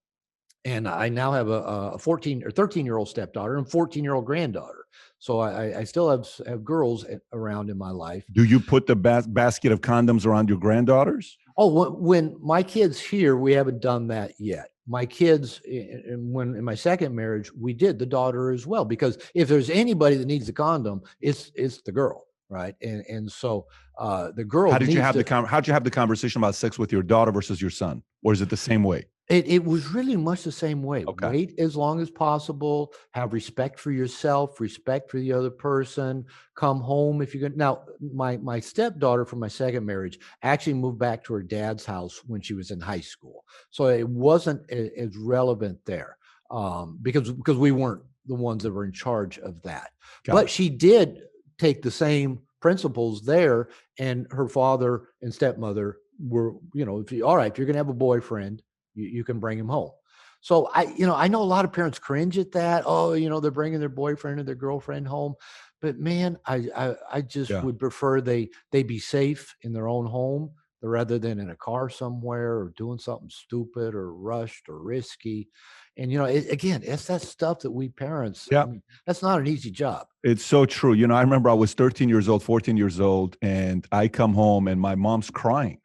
And I now have a 14 or 13-year-old stepdaughter and 14-year-old granddaughter. So I still have girls around in my life. Do you put the basket of condoms around your granddaughters? Oh, when my kids here, we haven't done that yet. My kids, in my second marriage, we did the daughter as well, because if there's anybody that needs a condom, it's the girl, right? And so the girl. How'd you have the conversation about sex with your daughter versus your son, or is it the same way? It was really much the same way. Okay. Wait as long as possible. Have respect for yourself, respect for the other person. Come home if you're going. Now, my stepdaughter from my second marriage actually moved back to her dad's house when she was in high school, so it wasn't as relevant there, because we weren't the ones that were in charge of that. But she did take the same principles there, and her father and stepmother were, if you're going to have a boyfriend, you can bring him home. So I know a lot of parents cringe at that. Oh, they're bringing their boyfriend or their girlfriend home. But man, I just would prefer they be safe in their own home rather than in a car somewhere or doing something stupid or rushed or risky. And, again, it's that stuff that we parents, that's not an easy job. It's so true. I remember I was 13 years old, 14 years old, and I come home and my mom's crying.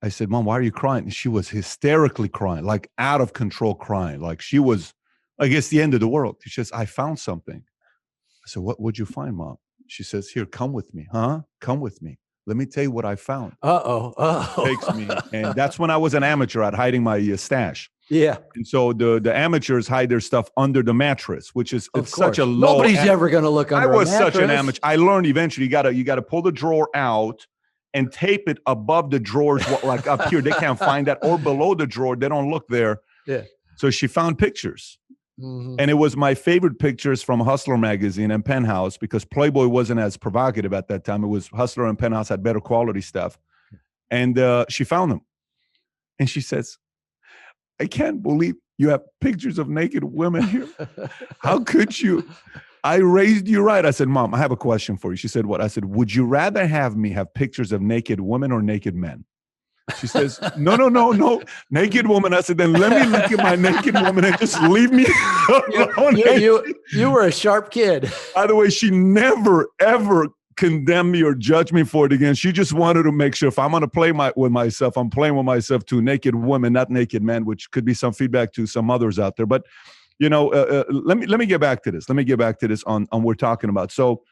I said, Mom, why are you crying? And she was hysterically crying, like out of control crying. Like she was, I guess, the end of the world. She says, I found something. I said, what would you find, Mom? She says, here, come with me. Huh? Come with me. Let me tell you what I found. Takes me. And that's when I was an amateur at hiding my stash. Yeah. And so the amateurs hide their stuff under the mattress, which is such a low. Nobody's ever going to look under a mattress. I was such an amateur. I learned eventually you got to pull the drawer out and tape it above the drawers, like up here. They can't find that, or below the drawer. They don't look there. Yeah. So she found pictures. Mm-hmm. And it was my favorite pictures from Hustler magazine and Penthouse, because Playboy wasn't as provocative at that time. It was Hustler and Penthouse had better quality stuff. And she found them. And she says, I can't believe you have pictures of naked women here. How could you? I raised you right. I said, Mom, I have a question for you. She said, what? I said, would you rather have me have pictures of naked women or naked men? She says, no, naked woman. I said, then let me look at my naked woman and just leave me alone. You were a sharp kid. By the way, she never, ever condemned me or judged me for it again. She just wanted to make sure if I'm going to play with myself, I'm playing with myself to naked women, not naked men, which could be some feedback to some others out there. But Let me get back to this. Let me get back to this on what we're talking about. So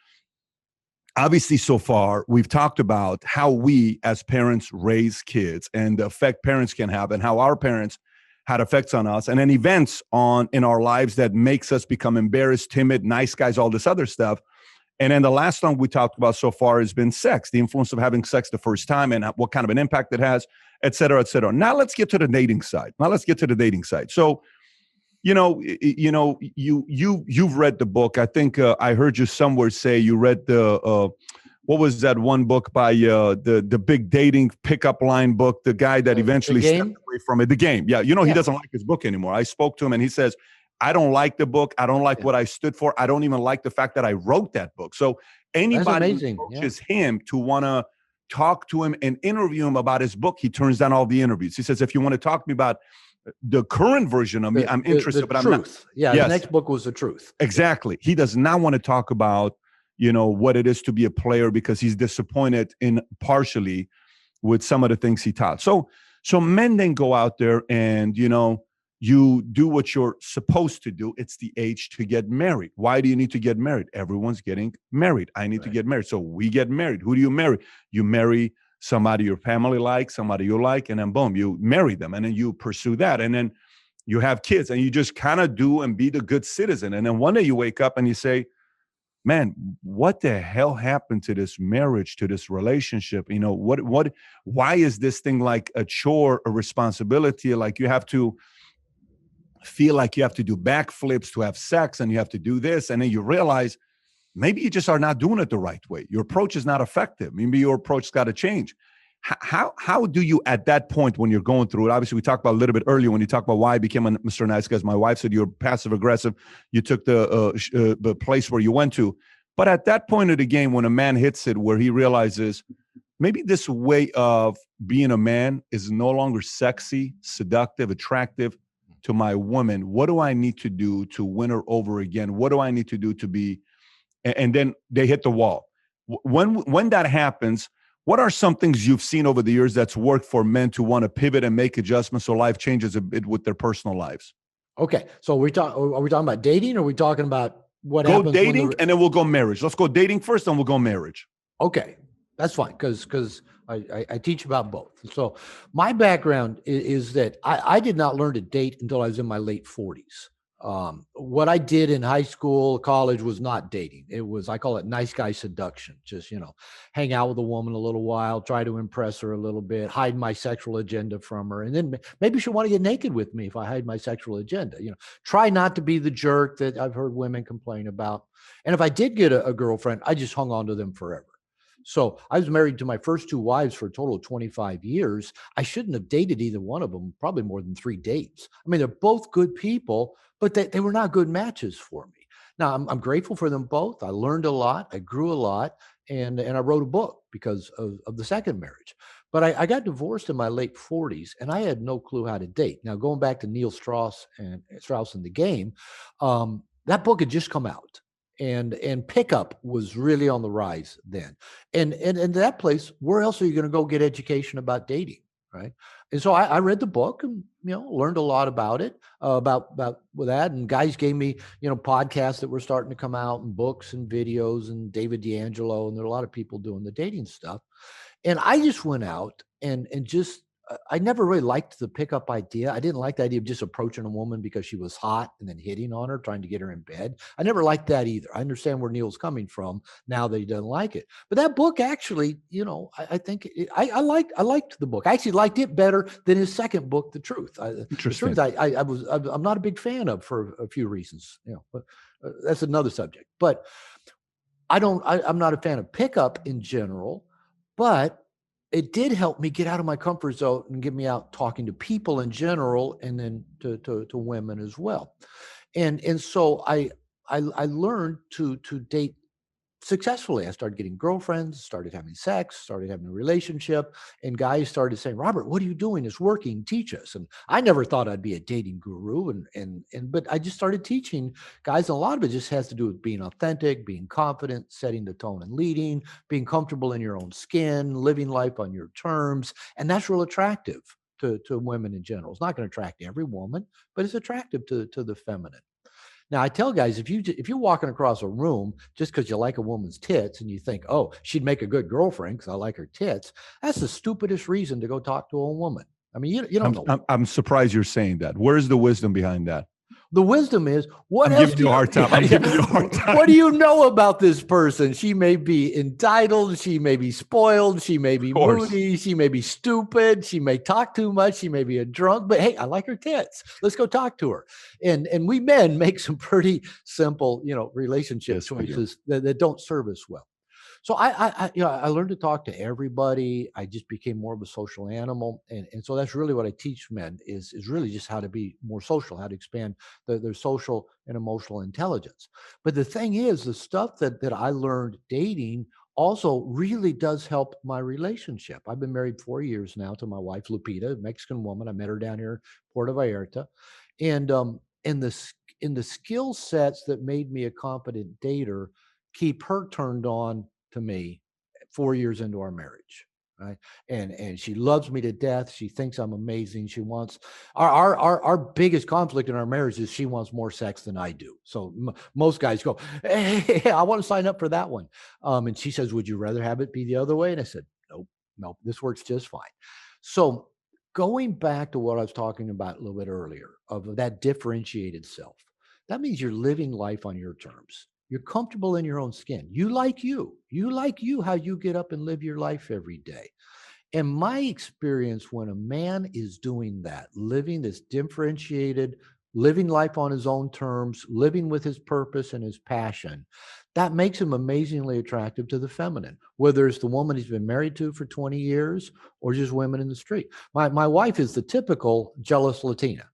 obviously, so far we've talked about how we as parents raise kids and the effect parents can have, and how our parents had effects on us, and then events on in our lives that makes us become embarrassed, timid, nice guys, all this other stuff. And then the last one we talked about so far has been sex, the influence of having sex the first time and what kind of an impact it has, et cetera, et cetera. Now let's get to the dating side. So, you've read the book. I think I heard you somewhere say you read the what was that one book by the big dating pickup line book, the guy that eventually stepped away from it, The Game. Yeah, he doesn't like his book anymore. I spoke to him and he says, I don't like the book. I don't like what I stood for. I don't even like the fact that I wrote that book. So anybody who approaches him to want to talk to him and interview him about his book, he turns down all the interviews. He says, if you want to talk to me about the current version of me, I'm interested, but I'm not. Yeah, the next book was The Truth. Exactly. He does not want to talk about, what it is to be a player, because he's disappointed in partially with some of the things he taught. So men then go out there and, you do what you're supposed to do. It's the age to get married. Why do you need to get married? Everyone's getting married. I need to get married. So we get married. Who do you marry? You marry somebody your family likes, somebody you like, and then boom, you marry them. And then you pursue that. And then you have kids and you just kind of do and be the good citizen. And then one day you wake up and you say, man, what the hell happened to this marriage, to this relationship? Why is this thing like a chore, a responsibility? Like you have to feel like you have to do backflips to have sex, and you have to do this. And then you realize maybe you just are not doing it the right way. Your approach is not effective. Maybe your approach's got to change. How do you, at that point when you're going through it, obviously we talked about a little bit earlier when you talked about why I became a Mr. Nice Guy. My wife said you're passive aggressive. You took the place where you went to. But at that point of the game, when a man hits it, where he realizes maybe this way of being a man is no longer sexy, seductive, attractive to my woman, what do I need to do to win her over again? What do I need to do to be, and then they hit the wall. When that happens, what are some things you've seen over the years that's worked for men to want to pivot and make adjustments so life changes a bit with their personal lives? Okay. So are we talking about dating, or are we talking about what go happens? Dating, and then we'll go marriage. Let's go dating first, then we'll go marriage. Okay. That's fine, because I teach about both. So my background is that I did not learn to date until I was in my late 40s. What I did in high school, college was not dating. It was, I call it nice guy seduction. Just, hang out with a woman a little while, try to impress her a little bit, hide my sexual agenda from her. And then maybe she'll want to get naked with me if I hide my sexual agenda. Try not to be the jerk that I've heard women complain about. And if I did get a girlfriend, I just hung on to them forever. So I was married to my first two wives for a total of 25 years. I shouldn't have dated either one of them, probably more than 3 dates. I mean, they're both good people, but they were not good matches for me. Now, I'm grateful for them both. I learned a lot. I grew a lot. And I wrote a book because of the second marriage. But I got divorced in my late 40s, and I had no clue how to date. Now, going back to Neil Strauss and The Game, that book had just come out. And pickup was really on the rise then. And that place, where else are you going to go get education about dating, right? And so I read the book and learned a lot about it, about with that. And guys gave me podcasts that were starting to come out, and books and videos, and David D'Angelo, and there are a lot of people doing the dating stuff. And I just went out and just I never really liked the pickup idea. I didn't like the idea of just approaching a woman because she was hot and then hitting on her, trying to get her in bed. I never liked that either. I understand where Neil's coming from now that he doesn't like it. But that book actually, I think I liked the book. I actually liked it better than his second book, The Truth. Interesting. The Truth, I'm not a big fan of for a few reasons. But that's another subject. But I'm not a fan of pickup in general, but it did help me get out of my comfort zone and get me out talking to people in general, and then to women as well. And so I learned to date successfully. I started getting girlfriends, started having sex, started having a relationship, and guys started saying, "Robert, what are you doing? It's working. Teach us." And I never thought I'd be a dating guru, but I just started teaching guys. And a lot of it just has to do with being authentic, being confident, setting the tone and leading, being comfortable in your own skin, living life on your terms, and that's real attractive to women in general. It's not going to attract every woman, but it's attractive to the feminine. Now, I tell guys, if you're walking across a room just because you like a woman's tits and you think, oh, she'd make a good girlfriend because I like her tits, that's the stupidest reason to go talk to a woman. I mean, you don't know. I'm surprised you're saying that. Where's the wisdom behind that? The wisdom is, what I'm else giving do you a hard time. I'm giving you a hard time. What do you know about this person? She may be entitled. She may be spoiled. She may be moody. She may be stupid. She may talk too much. She may be a drunk. But hey, I like her tits. Let's go talk to her. And we men make some pretty simple, relationship choices that don't serve us well. So I learned to talk to everybody. I just became more of a social animal, and so that's really what I teach men is really just how to be more social, how to expand their social and emotional intelligence. But the thing is, the stuff that I learned dating also really does help my relationship. I've been married 4 years now to my wife Lupita, a Mexican woman. I met her down here in Puerto Vallarta, and in the skill sets that made me a competent dater keep her turned on to me 4 years into our marriage, right? And she loves me to death. She thinks I'm amazing. She wants our biggest conflict in our marriage is she wants more sex than I do. So most guys go, hey, I want to sign up for that one. And she says, would you rather have it be the other way? And I said, nope, this works just fine. So going back to what I was talking about a little bit earlier of that differentiated self, that means you're living life on your terms. You're comfortable in your own skin. You like you. You like you, how you get up and live your life every day. And my experience when a man is doing that, living this differentiated, living life on his own terms, living with his purpose and his passion, that makes him amazingly attractive to the feminine, whether it's the woman he's been married to for 20 years or just women in the street. My wife is the typical jealous Latina.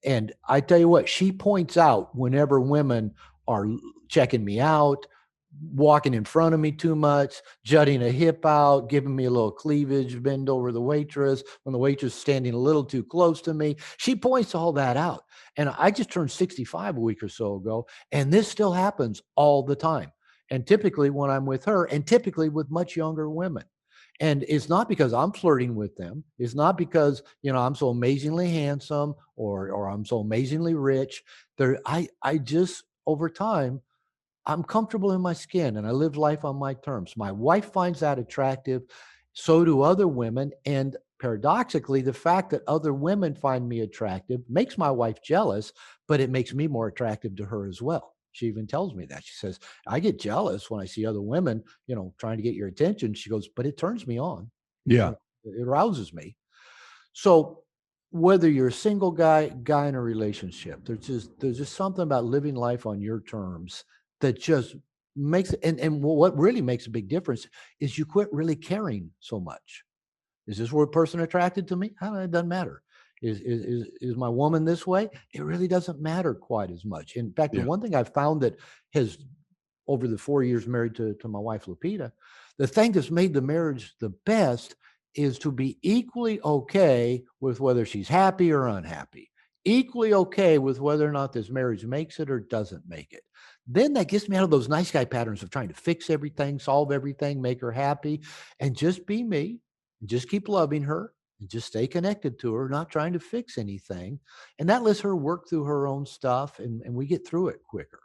And I tell you what, she points out whenever women are checking me out, walking in front of me too much, jutting a hip out, giving me a little cleavage, bend over the waitress, when the waitress is standing a little too close to me. She points all that out. And I just turned 65 a week or so ago, and this still happens all the time. And typically when I'm with her, and typically with much younger women. And it's not because I'm flirting with them. It's not because, I'm so amazingly handsome or I'm so amazingly rich. I just, over time, I'm comfortable in my skin and I live life on my terms. My wife finds that attractive. So do other women. And paradoxically, the fact that other women find me attractive makes my wife jealous, but it makes me more attractive to her as well. She even tells me that. She says, I get jealous when I see other women, trying to get your attention. She goes, but it turns me on. Yeah. It arouses me. So whether you're a single guy in a relationship, there's just something about living life on your terms that just makes it. And what really makes a big difference is you quit really caring so much. Is this person attracted to me? It doesn't matter. Is my woman this way? It really doesn't matter quite as much. In fact, the one thing I've found that has, over the 4 years married to my wife Lupita, the thing that's made the marriage the best is to be equally okay with whether she's happy or unhappy, equally okay with whether or not this marriage makes it or doesn't make it. Then that gets me out of those nice guy patterns of trying to fix everything, solve everything, make her happy, and just be me, and just keep loving her, and just stay connected to her, not trying to fix anything. And that lets her work through her own stuff, and we get through it quicker.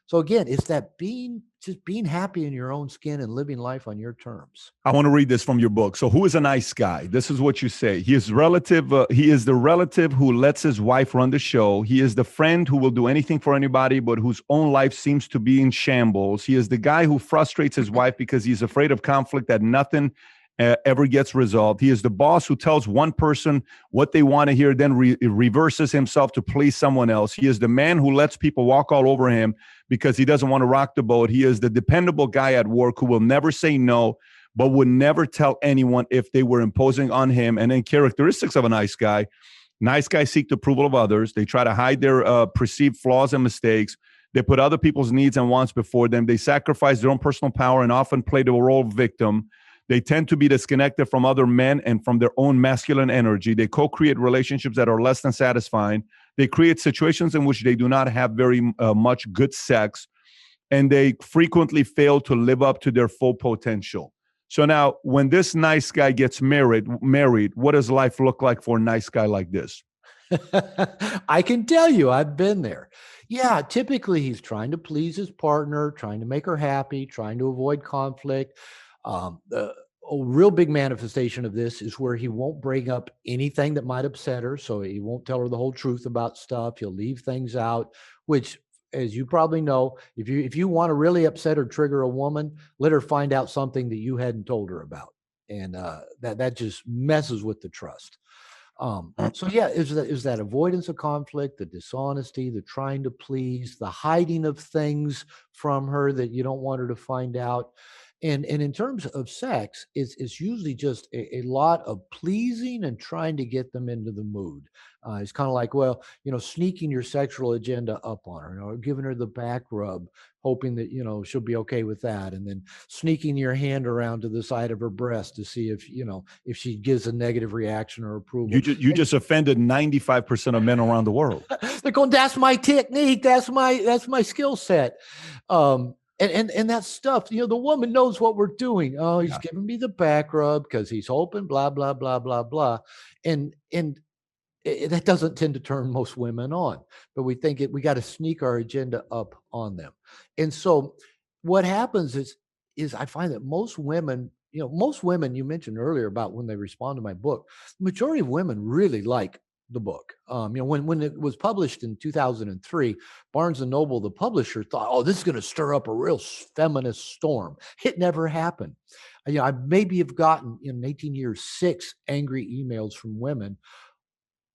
So again, it's that being happy in your own skin and living life on your terms. I want to read this from your book. So who is a nice guy? This is what you say. He is relative. He is the relative who lets his wife run the show. He is the friend who will do anything for anybody, but whose own life seems to be in shambles. He is the guy who frustrates his wife because he's afraid of conflict, that nothing ever gets resolved. He is the boss who tells one person what they want to hear, then reverses himself to please someone else. He is the man who lets people walk all over him because he doesn't want to rock the boat. He is the dependable guy at work who will never say no, but would never tell anyone if they were imposing on him. And then characteristics of a nice guy. Nice guys seek the approval of others. They try to hide their perceived flaws and mistakes. They put other people's needs and wants before them. They sacrifice their own personal power and often play the role of victim. They tend to be disconnected from other men and from their own masculine energy. They co-create relationships that are less than satisfying. They create situations in which they do not have very much good sex, and they frequently fail to live up to their full potential. So now, when this nice guy gets married, what does life look like for a nice guy like this? I can tell you, I've been there. Yeah, typically he's trying to please his partner, trying to make her happy, trying to avoid conflict. The a real big manifestation of this is where he won't bring up anything that might upset her. So he won't tell her the whole truth about stuff. He'll leave things out, which, as you probably know, if you want to really upset or trigger a woman, let her find out something that you hadn't told her about. And that just messes with the trust. So yeah, is that avoidance of conflict, the dishonesty, the trying to please, the hiding of things from her that you don't want her to find out. And in terms of sex, it's usually just a lot of pleasing and trying to get them into the mood. It's kind of like, well, sneaking your sexual agenda up on her, or giving her the back rub, hoping that she'll be okay with that, and then sneaking your hand around to the side of her breast to see if she gives a negative reaction or approval. You just offended 95% of men around the world. They're going, that's my technique. That's my skill set. And that stuff, the woman knows what we're doing. Oh, he's Yeah. giving me the back rub because he's hoping, blah, blah, blah, blah, blah. And that doesn't tend to turn most women on, but we got to sneak our agenda up on them. And so what happens is I find that most women, you mentioned earlier about when they respond to my book, the majority of women really like the book. When it was published in 2003, Barnes and Noble, the publisher, thought, oh, this is going to stir up a real feminist storm. It never happened. I maybe have gotten in 18 years 6 angry emails from women.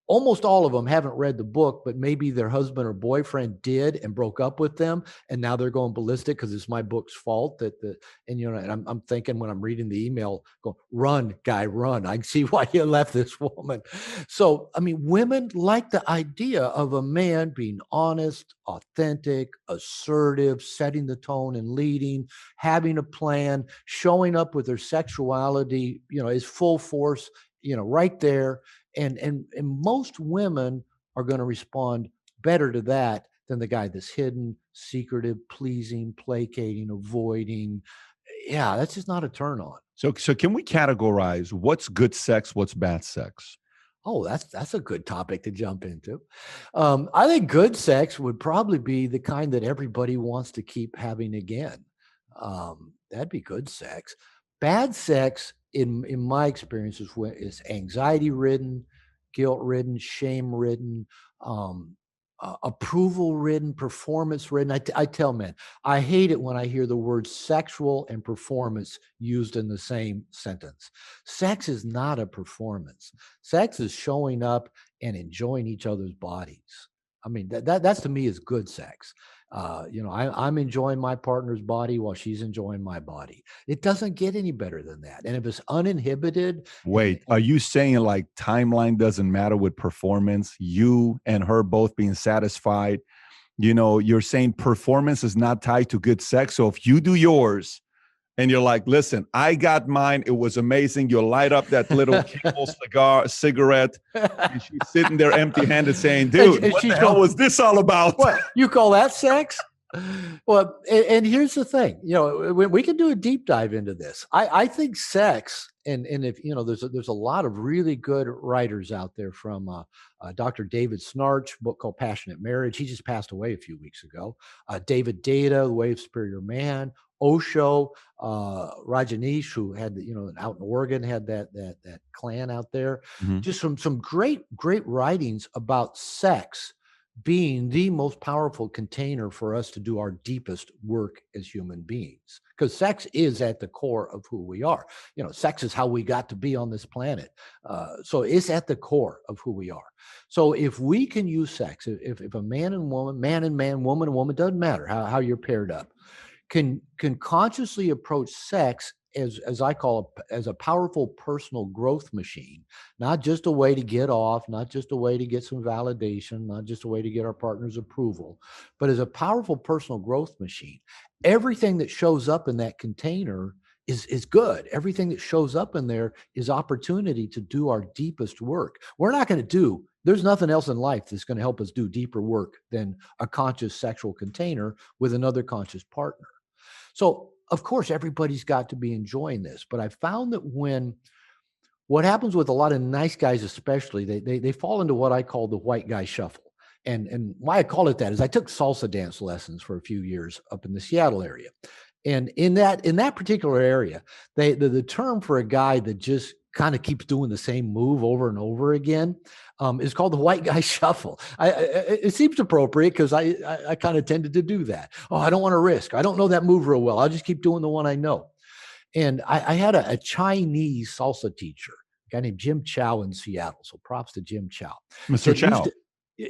Almost all of them haven't read the book, but maybe their husband or boyfriend did and broke up with them, and now they're going ballistic because it's my book's fault. And I'm thinking when I'm reading the email, go, run, guy, run. I can see why you left this woman. So, women like the idea of a man being honest, authentic, assertive, setting the tone and leading, having a plan, showing up with their sexuality, is full force, right there. And most women are going to respond better to that than the guy that's hidden, secretive, pleasing, placating, avoiding. Yeah, that's just not a turn on. So can we categorize what's good sex, what's bad sex? Oh, that's a good topic to jump into. I think good sex would probably be the kind that everybody wants to keep having again. That'd be good sex. Bad sex, in my experience, is anxiety ridden, guilt ridden, shame ridden, um, approval ridden, performance ridden. I tell men, I hate it when I hear the words sexual and performance used in the same sentence. Sex is not a performance. Sex is showing up and enjoying each other's bodies. That's to me is good sex. I'm enjoying my partner's body while she's enjoying my body. It doesn't get any better than that. And if it's uninhibited, Wait, are you saying like timeline doesn't matter with performance? You and her both being satisfied. You're saying performance is not tied to good sex. So if you do yours and you're like, listen, I got mine, it was amazing. You light up that little Camel cigarette, and she's sitting there empty handed saying, dude, and what she's the hell going, was this all about? what, you call that sex? Well, and here's the thing, we can do a deep dive into this. I think sex, and if there's a lot of really good writers out there, from Dr. David Snarch, book called Passionate Marriage. He just passed away a few weeks ago. David Data, The Way of Superior Man. Osho, Rajneesh, who had out in Oregon, had that clan out there. Mhm. Just some great writings about sex being the most powerful container for us to do our deepest work as human beings, because sex is at the core of who we are. Sex is how we got to be on this planet. So it's at the core of who we are. So if we can use sex, if a man and woman, man and man, woman and woman, doesn't matter how you're paired up, can consciously approach sex as I call it, as a powerful personal growth machine, not just a way to get off, not just a way to get some validation, not just a way to get our partner's approval, but as a powerful personal growth machine. Everything that shows up in that container is good. Everything that shows up in there is opportunity to do our deepest work. There's nothing else in life that's going to help us do deeper work than a conscious sexual container with another conscious partner. So, of course, everybody's got to be enjoying this. But I found that what happens with a lot of nice guys, especially, they fall into what I call the white guy shuffle. And why I call it that is I took salsa dance lessons for a few years up in the Seattle area. And in that particular area, the term for a guy that just kind of keeps doing the same move over and over again is called the white guy shuffle. It seems appropriate because I kind of tended to do that. Oh, I don't want to risk. I don't know that move real well. I'll just keep doing the one I know. And I had a Chinese salsa teacher, a guy named Jim Chow in Seattle. So props to Jim Chow. Mr. That Chow.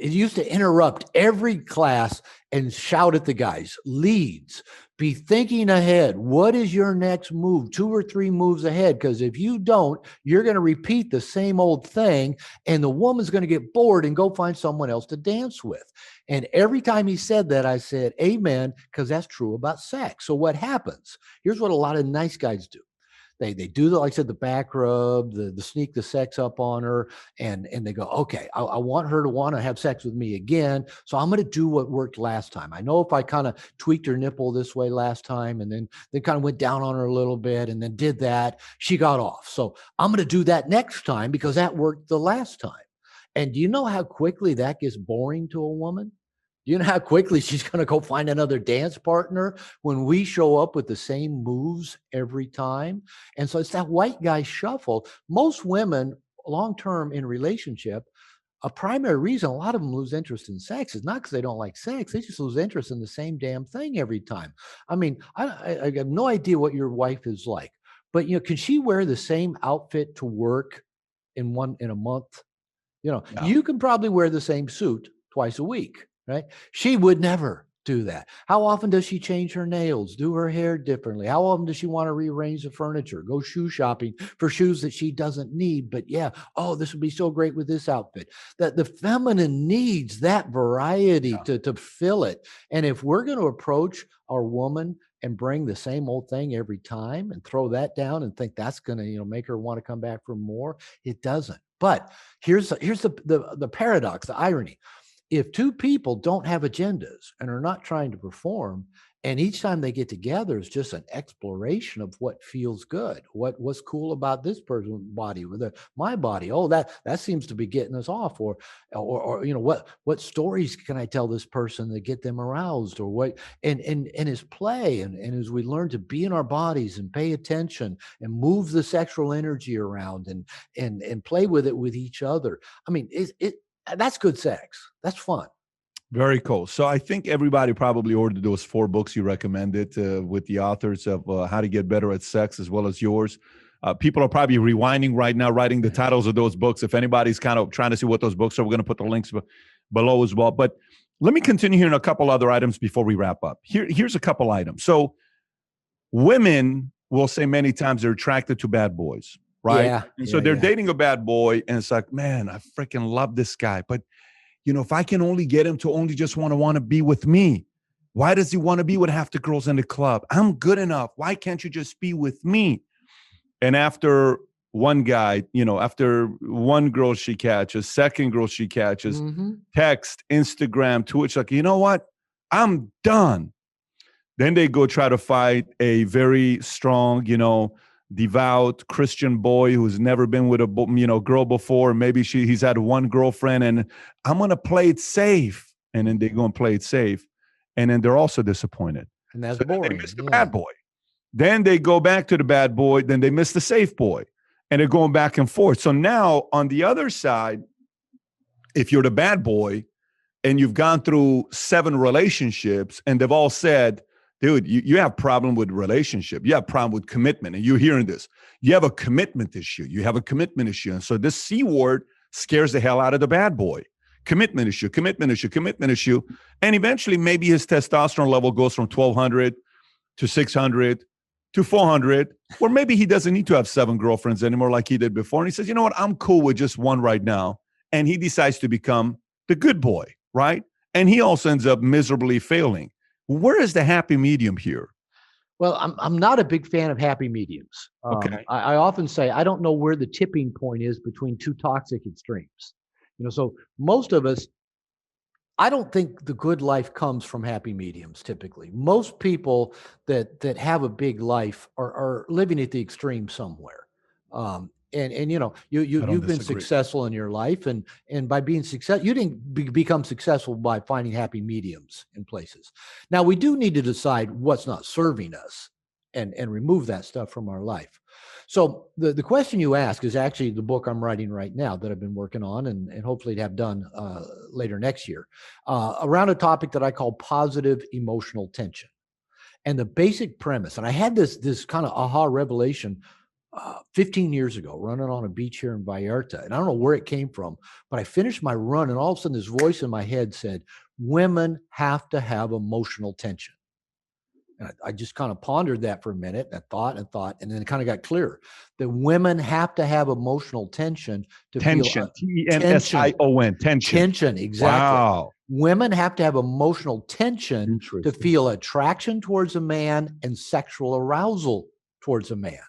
used to interrupt every class and shout at the guys, leads, be thinking ahead. What is your next move? 2 or 3 moves ahead. Because if you don't, you're going to repeat the same old thing. And the woman's going to get bored and go find someone else to dance with. And every time he said that, I said, amen, because that's true about sex. So what happens? Here's what a lot of nice guys do. They do the, like I said, the back rub, the sneak the sex up on her, and they go, okay, I want her to want to have sex with me again, so I'm going to do what worked last time. I know if I kind of tweaked her nipple this way last time, and then they kind of went down on her a little bit, and then did that, she got off. So I'm going to do that next time because that worked the last time. And do you know how quickly that gets boring to a woman? Do you know how quickly she's going to go find another dance partner when we show up with the same moves every time? And so it's that white guy shuffle. Most women, long term in relationship, a primary reason a lot of them lose interest in sex is not because they don't like sex. They just lose interest in the same damn thing every time. I mean, I have no idea what your wife is like, but can she wear the same outfit to work in a month? Yeah. You can probably wear the same suit twice a week, right? She would never do that. How often does she change her nails, do her hair differently? How often does she want to rearrange the furniture, go shoe shopping for shoes that she doesn't need? But yeah, oh, this would be so great with this outfit. That the feminine needs that variety to fill it. And if we're going to approach our woman and bring the same old thing every time and throw that down and think that's going to make her want to come back for more, it doesn't. But here's the paradox, the irony. If 2 people don't have agendas and are not trying to perform, and each time they get together is just an exploration of what feels good, what's cool about this person's body with my body. Oh, that seems to be getting us off, or what stories can I tell this person to get them aroused, or what and as play and as we learn to be in our bodies and pay attention and move the sexual energy around and play with it with each other. I mean, that's good sex. That's fun. Very cool. So I think everybody probably ordered those 4 books you recommended with the authors of How to Get Better at Sex, as well as yours. People are probably rewinding right now, writing the titles of those books. If anybody's kind of trying to see what those books are, we're going to put the links below as well. But let me continue here in a couple other items before we wrap up. Here's a couple items. So women will say many times they're attracted to bad boys, right? Yeah. And so they're dating a bad boy, and it's like, man, I freaking love this guy. But if I can only get him to only just want to be with me, why does he want to be with half the girls in the club? I'm good enough. Why can't you just be with me? And after one guy, after one girl she catches, second girl she catches, text, Instagram, Twitch, like, you know what? I'm done. Then they go try to fight a very strong, devout Christian boy who's never been with a girl before. Maybe he's had one girlfriend, and I'm going to play it safe. And then they go and play it safe. And then they're also disappointed. And that's so boring. They miss the bad boy. Then they go back to the bad boy. Then they miss the safe boy. And they're going back and forth. So now on the other side, if you're the bad boy and you've gone through 7 relationships and they've all said, dude, you have a problem with relationship. You have a problem with commitment. And you're hearing this. You have a commitment issue. You have a commitment issue. And so this C word scares the hell out of the bad boy. Commitment issue, commitment issue, commitment issue. And eventually maybe his testosterone level goes from 1,200 to 600 to 400, or maybe he doesn't need to have 7 girlfriends anymore like he did before. And he says, you know what, I'm cool with just one right now. And he decides to become the good boy, right? And he also ends up miserably failing. Where is the happy medium here? Well, I'm not a big fan of happy mediums. Okay. I often say I don't know where the tipping point is between 2 toxic extremes. So most of us, I don't think the good life comes from happy mediums. Typically, most people that have a big life are living at the extreme somewhere. And I don't you've been disagree. successful in your life, and by being successful, you didn't become successful by finding happy mediums in places. Now we do need to decide what's not serving us, and remove that stuff from our life. So the question you ask is actually the book I'm writing right now that I've been working on, and hopefully to have done later next year, around a topic that I call positive emotional tension. And the basic premise, and I had this kind of aha revelation 15 years ago, running on a beach here in Vallarta. And I don't know where it came from, but I finished my run, and all of a sudden this voice in my head said, women have to have emotional tension. And I just kind of pondered that for a minute, and thought, and then it kind of got clear that women have to have emotional tension to feel Tension, tension. Tension, tension. Tension, exactly. Wow. Women have to have emotional tension to Interesting. feel attraction towards a man and sexual arousal towards a man.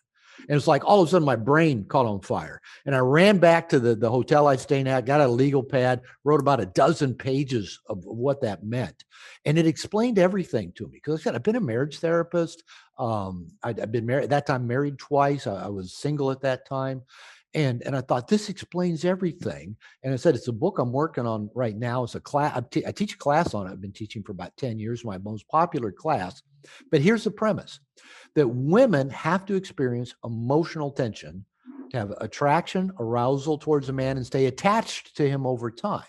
And it's like all of a sudden my brain caught on fire. And I ran back to the hotel I stayed at, got a legal pad, wrote about a dozen pages of what that meant. And it explained everything to me. Because I said, I've been a marriage therapist. I've been married at that time, married twice. I was single at that time. And I thought, this explains everything. And I said, it's a book I'm working on right now. It's a class. I teach a class on it. I've been teaching for about 10 years, my most popular class. But here's the premise, that women have to experience emotional tension to have attraction, arousal towards a man, and stay attached to him over time.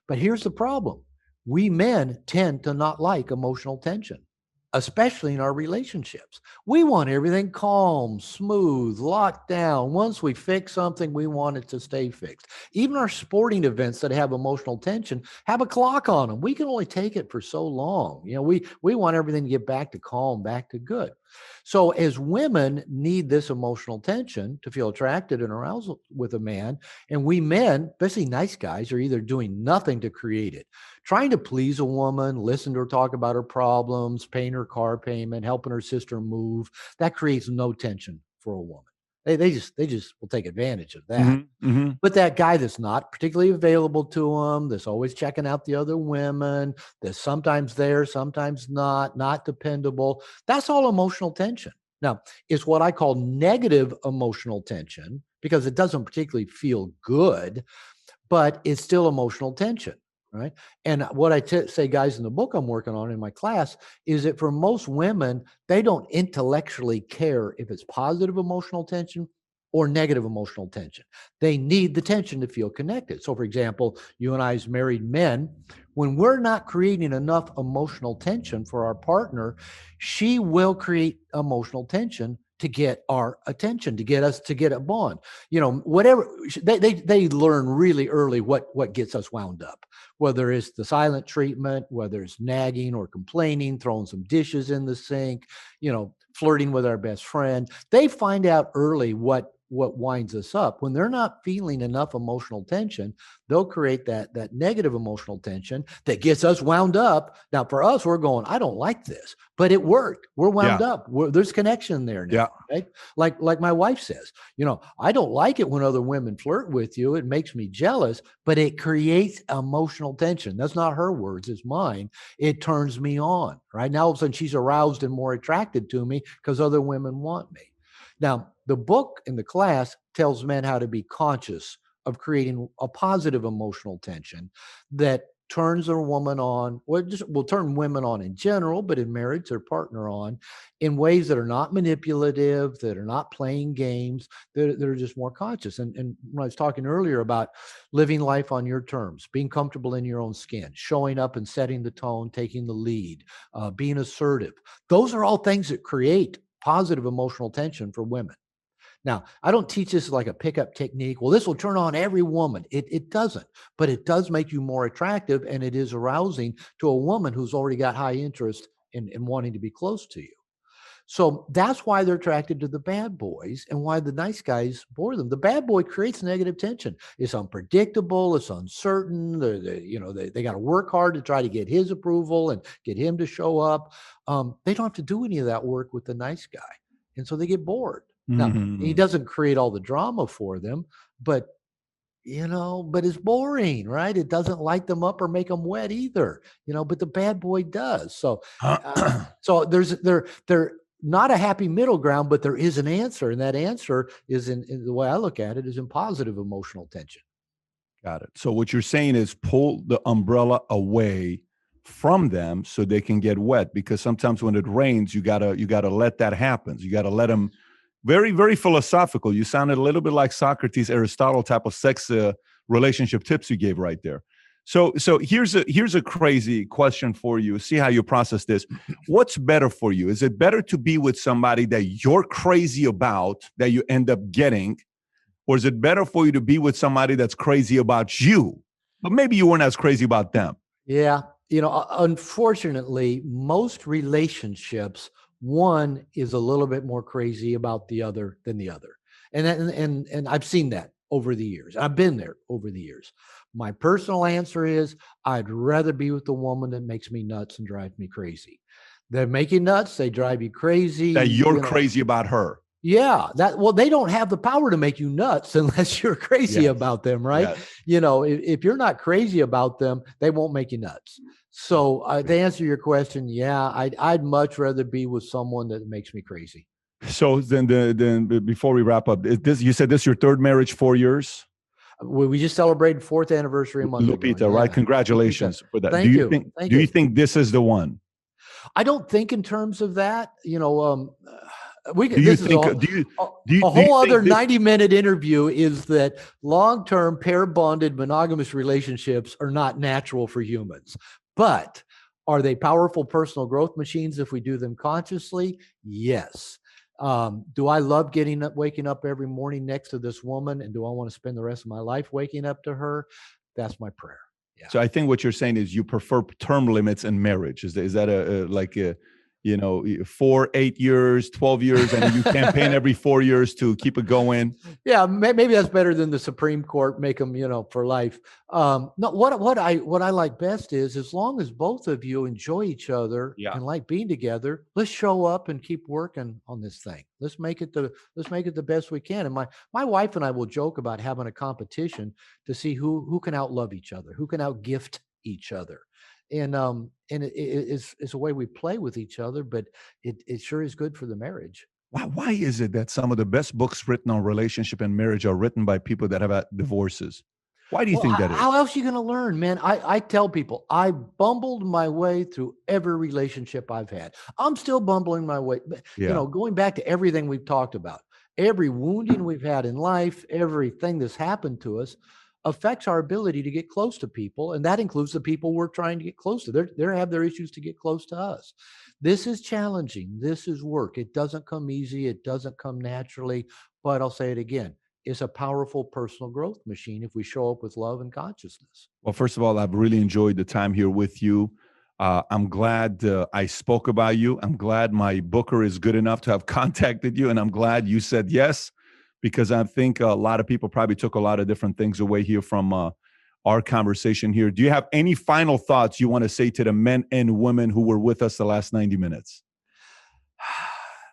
But here's the problem. We men tend to not like emotional tension, especially in our relationships. We want everything calm, smooth, locked down. Once we fix something, we want it to stay fixed. Even our sporting events that have emotional tension have a clock on them. We can only take it for so long. We want everything to get back to calm, back to good. So as women need this emotional tension to feel attracted and aroused with a man, and we men, especially nice guys, are either doing nothing to create it, trying to please a woman, listen to her talk about her problems, paying her car payment, helping her sister move. That creates no tension for a woman. They just will take advantage of that. But that guy that's not particularly available to them, that's always checking out the other women, that's sometimes there, sometimes not dependable, that's all emotional tension. Now, it's what I call negative emotional tension because it doesn't particularly feel good, but it's still emotional tension, right? And what I say, guys, in the book I'm working on in my class is that for most women, they don't intellectually care if it's positive emotional tension or negative emotional tension. They need the tension to feel connected. So, for example, you and I as married men, when we're not creating enough emotional tension for our partner, she will create emotional tension to get our attention, to get us to get a bond. Whatever they learn really early what gets us wound up, whether it's the silent treatment, whether it's nagging or complaining, throwing some dishes in the sink, flirting with our best friend. They find out early what winds us up. When they're not feeling enough emotional tension, they'll create that negative emotional tension that gets us wound up. Now, for us, we're going, I don't like this, but it worked. We're wound up. There's connection there now, right? Like my wife says, I don't like it when other women flirt with you. It makes me jealous, but it creates emotional tension. That's not her words, it's mine. It turns me on, right? Now, all of a sudden, she's aroused and more attracted to me because other women want me. Now, the book in the class tells men how to be conscious of creating a positive emotional tension that turns a woman on, or just will turn women on in general, but in marriage, their partner on, in ways that are not manipulative, that are not playing games, that are just more conscious. And when I was talking earlier about living life on your terms, being comfortable in your own skin, showing up and setting the tone, taking the lead, being assertive, those are all things that create positive emotional tension for women. Now, I don't teach this like a pickup technique. Well, this will turn on every woman. It doesn't, but it does make you more attractive, and it is arousing to a woman who's already got high interest in wanting to be close to you. So that's why they're attracted to the bad boys and why the nice guys bore them. The bad boy creates negative tension. It's unpredictable. It's uncertain. They got to work hard to try to get his approval and get him to show up. They don't have to do any of that work with the nice guy. And so they get bored. Now, he doesn't create all the drama for them, but it's boring, right? It doesn't light them up or make them wet either, but the bad boy does. So, so not a happy middle ground, but there is an answer. And that answer is in the way I look at it is in positive emotional tension. Got it. So what you're saying is pull the umbrella away from them so they can get wet, because sometimes when it rains, you gotta let that happen. You gotta let them. Very, very philosophical. You sounded a little bit like Socrates, Aristotle type of sex relationship tips you gave right there. So here's a crazy question for you. See how you process this. What's better for you? Is it better to be with somebody that you're crazy about, that you end up getting, or is it better for you to be with somebody that's crazy about you, but maybe you weren't as crazy about them? Yeah. Unfortunately, most relationships, one is a little bit more crazy about the other than the other. And I've seen that over the years. I've been there over the years. My personal answer is I'd rather be with the woman that makes me nuts and drives me crazy. They're making nuts, they drive you crazy. That you're crazy about her. Yeah, they don't have the power to make you nuts unless you're crazy about them, right? Yes. If you're not crazy about them, they won't make you nuts. So to answer your question, yeah, I'd much rather be with someone that makes me crazy. So then before we wrap up, you said this is your third marriage, 4 years? We just celebrated 4th anniversary a month ago. Lupita, right? Congratulations for that. Thank you. Do you think this is the one? I don't think in terms of that. Do you a whole other 90-minute interview is that long-term pair bonded monogamous relationships are not natural for humans, but are they powerful personal growth machines if we do them consciously? Yes. Do I love waking up every morning next to this woman, and do I want to spend the rest of my life waking up to her? That's my prayer. Yeah. So I think what you're saying is you prefer term limits in marriage. Is that a 4, 8 years, 12 years, and you campaign every 4 years to keep it going? Yeah, maybe that's better than the Supreme Court make them, for life. No, what I like best is as long as both of you enjoy each other and like being together, let's show up and keep working on this thing. Let's make it the best we can. And my wife and I will joke about having a competition to see who can outlove each other, who can outgift each other. And it's a way we play with each other, but it sure is good for the marriage. Why is it that some of the best books written on relationship and marriage are written by people that have had divorces? Why do you think that is? How else are you going to learn, man? I tell people I bumbled my way through every relationship I've had. I'm still bumbling my way. Going back to everything we've talked about, every wounding we've had in life, everything that's happened to us affects our ability to get close to people. And that includes the people we're trying to get close to. They have their issues to get close to us. This is challenging. This is work. It doesn't come easy. It doesn't come naturally, but I'll say it again. It's a powerful personal growth machine if we show up with love and consciousness. Well, first of all, I've really enjoyed the time here with you. I'm glad I spoke about you. I'm glad my booker is good enough to have contacted you. And I'm glad you said yes, because I think a lot of people probably took a lot of different things away here from our conversation here. Do you have any final thoughts you want to say to the men and women who were with us the last 90 minutes?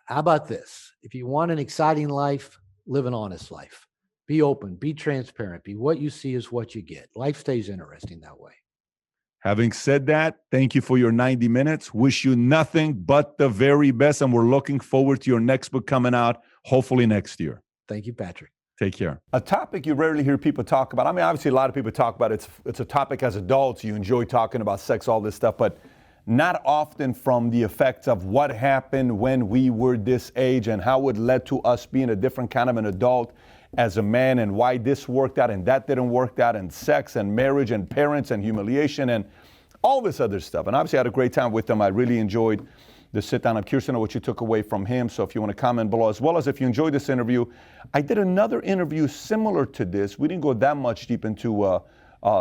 How about this? If you want an exciting life, live an honest life. Be open, be transparent, be what you see is what you get. Life stays interesting that way. Having said that, thank you for your 90 minutes. Wish you nothing but the very best. And we're looking forward to your next book coming out, hopefully next year. Thank you, Patrick. Take care. A topic you rarely hear people talk about. I mean, obviously a lot of people talk about it. It's a topic as adults. You enjoy talking about sex, all this stuff, but not often from the effects of what happened when we were this age and how it led to us being a different kind of an adult as a man, and why this worked out and that didn't work out, and sex and marriage and parents and humiliation and all this other stuff. And obviously I had a great time with him. I really enjoyed the sit down. I'm curious to know what you took away from him. So if you want to comment below, as well as if you enjoyed this interview, I did another interview similar to this. We didn't go that much deep into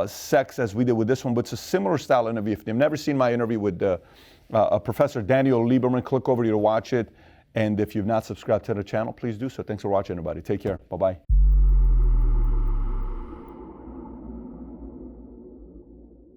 sex as we did with this one, but it's a similar style interview. If you've never seen my interview with Professor Daniel Lieberman, click over here to watch it. And if you've not subscribed to the channel, please do so. Thanks for watching, everybody. Take care. Bye-bye.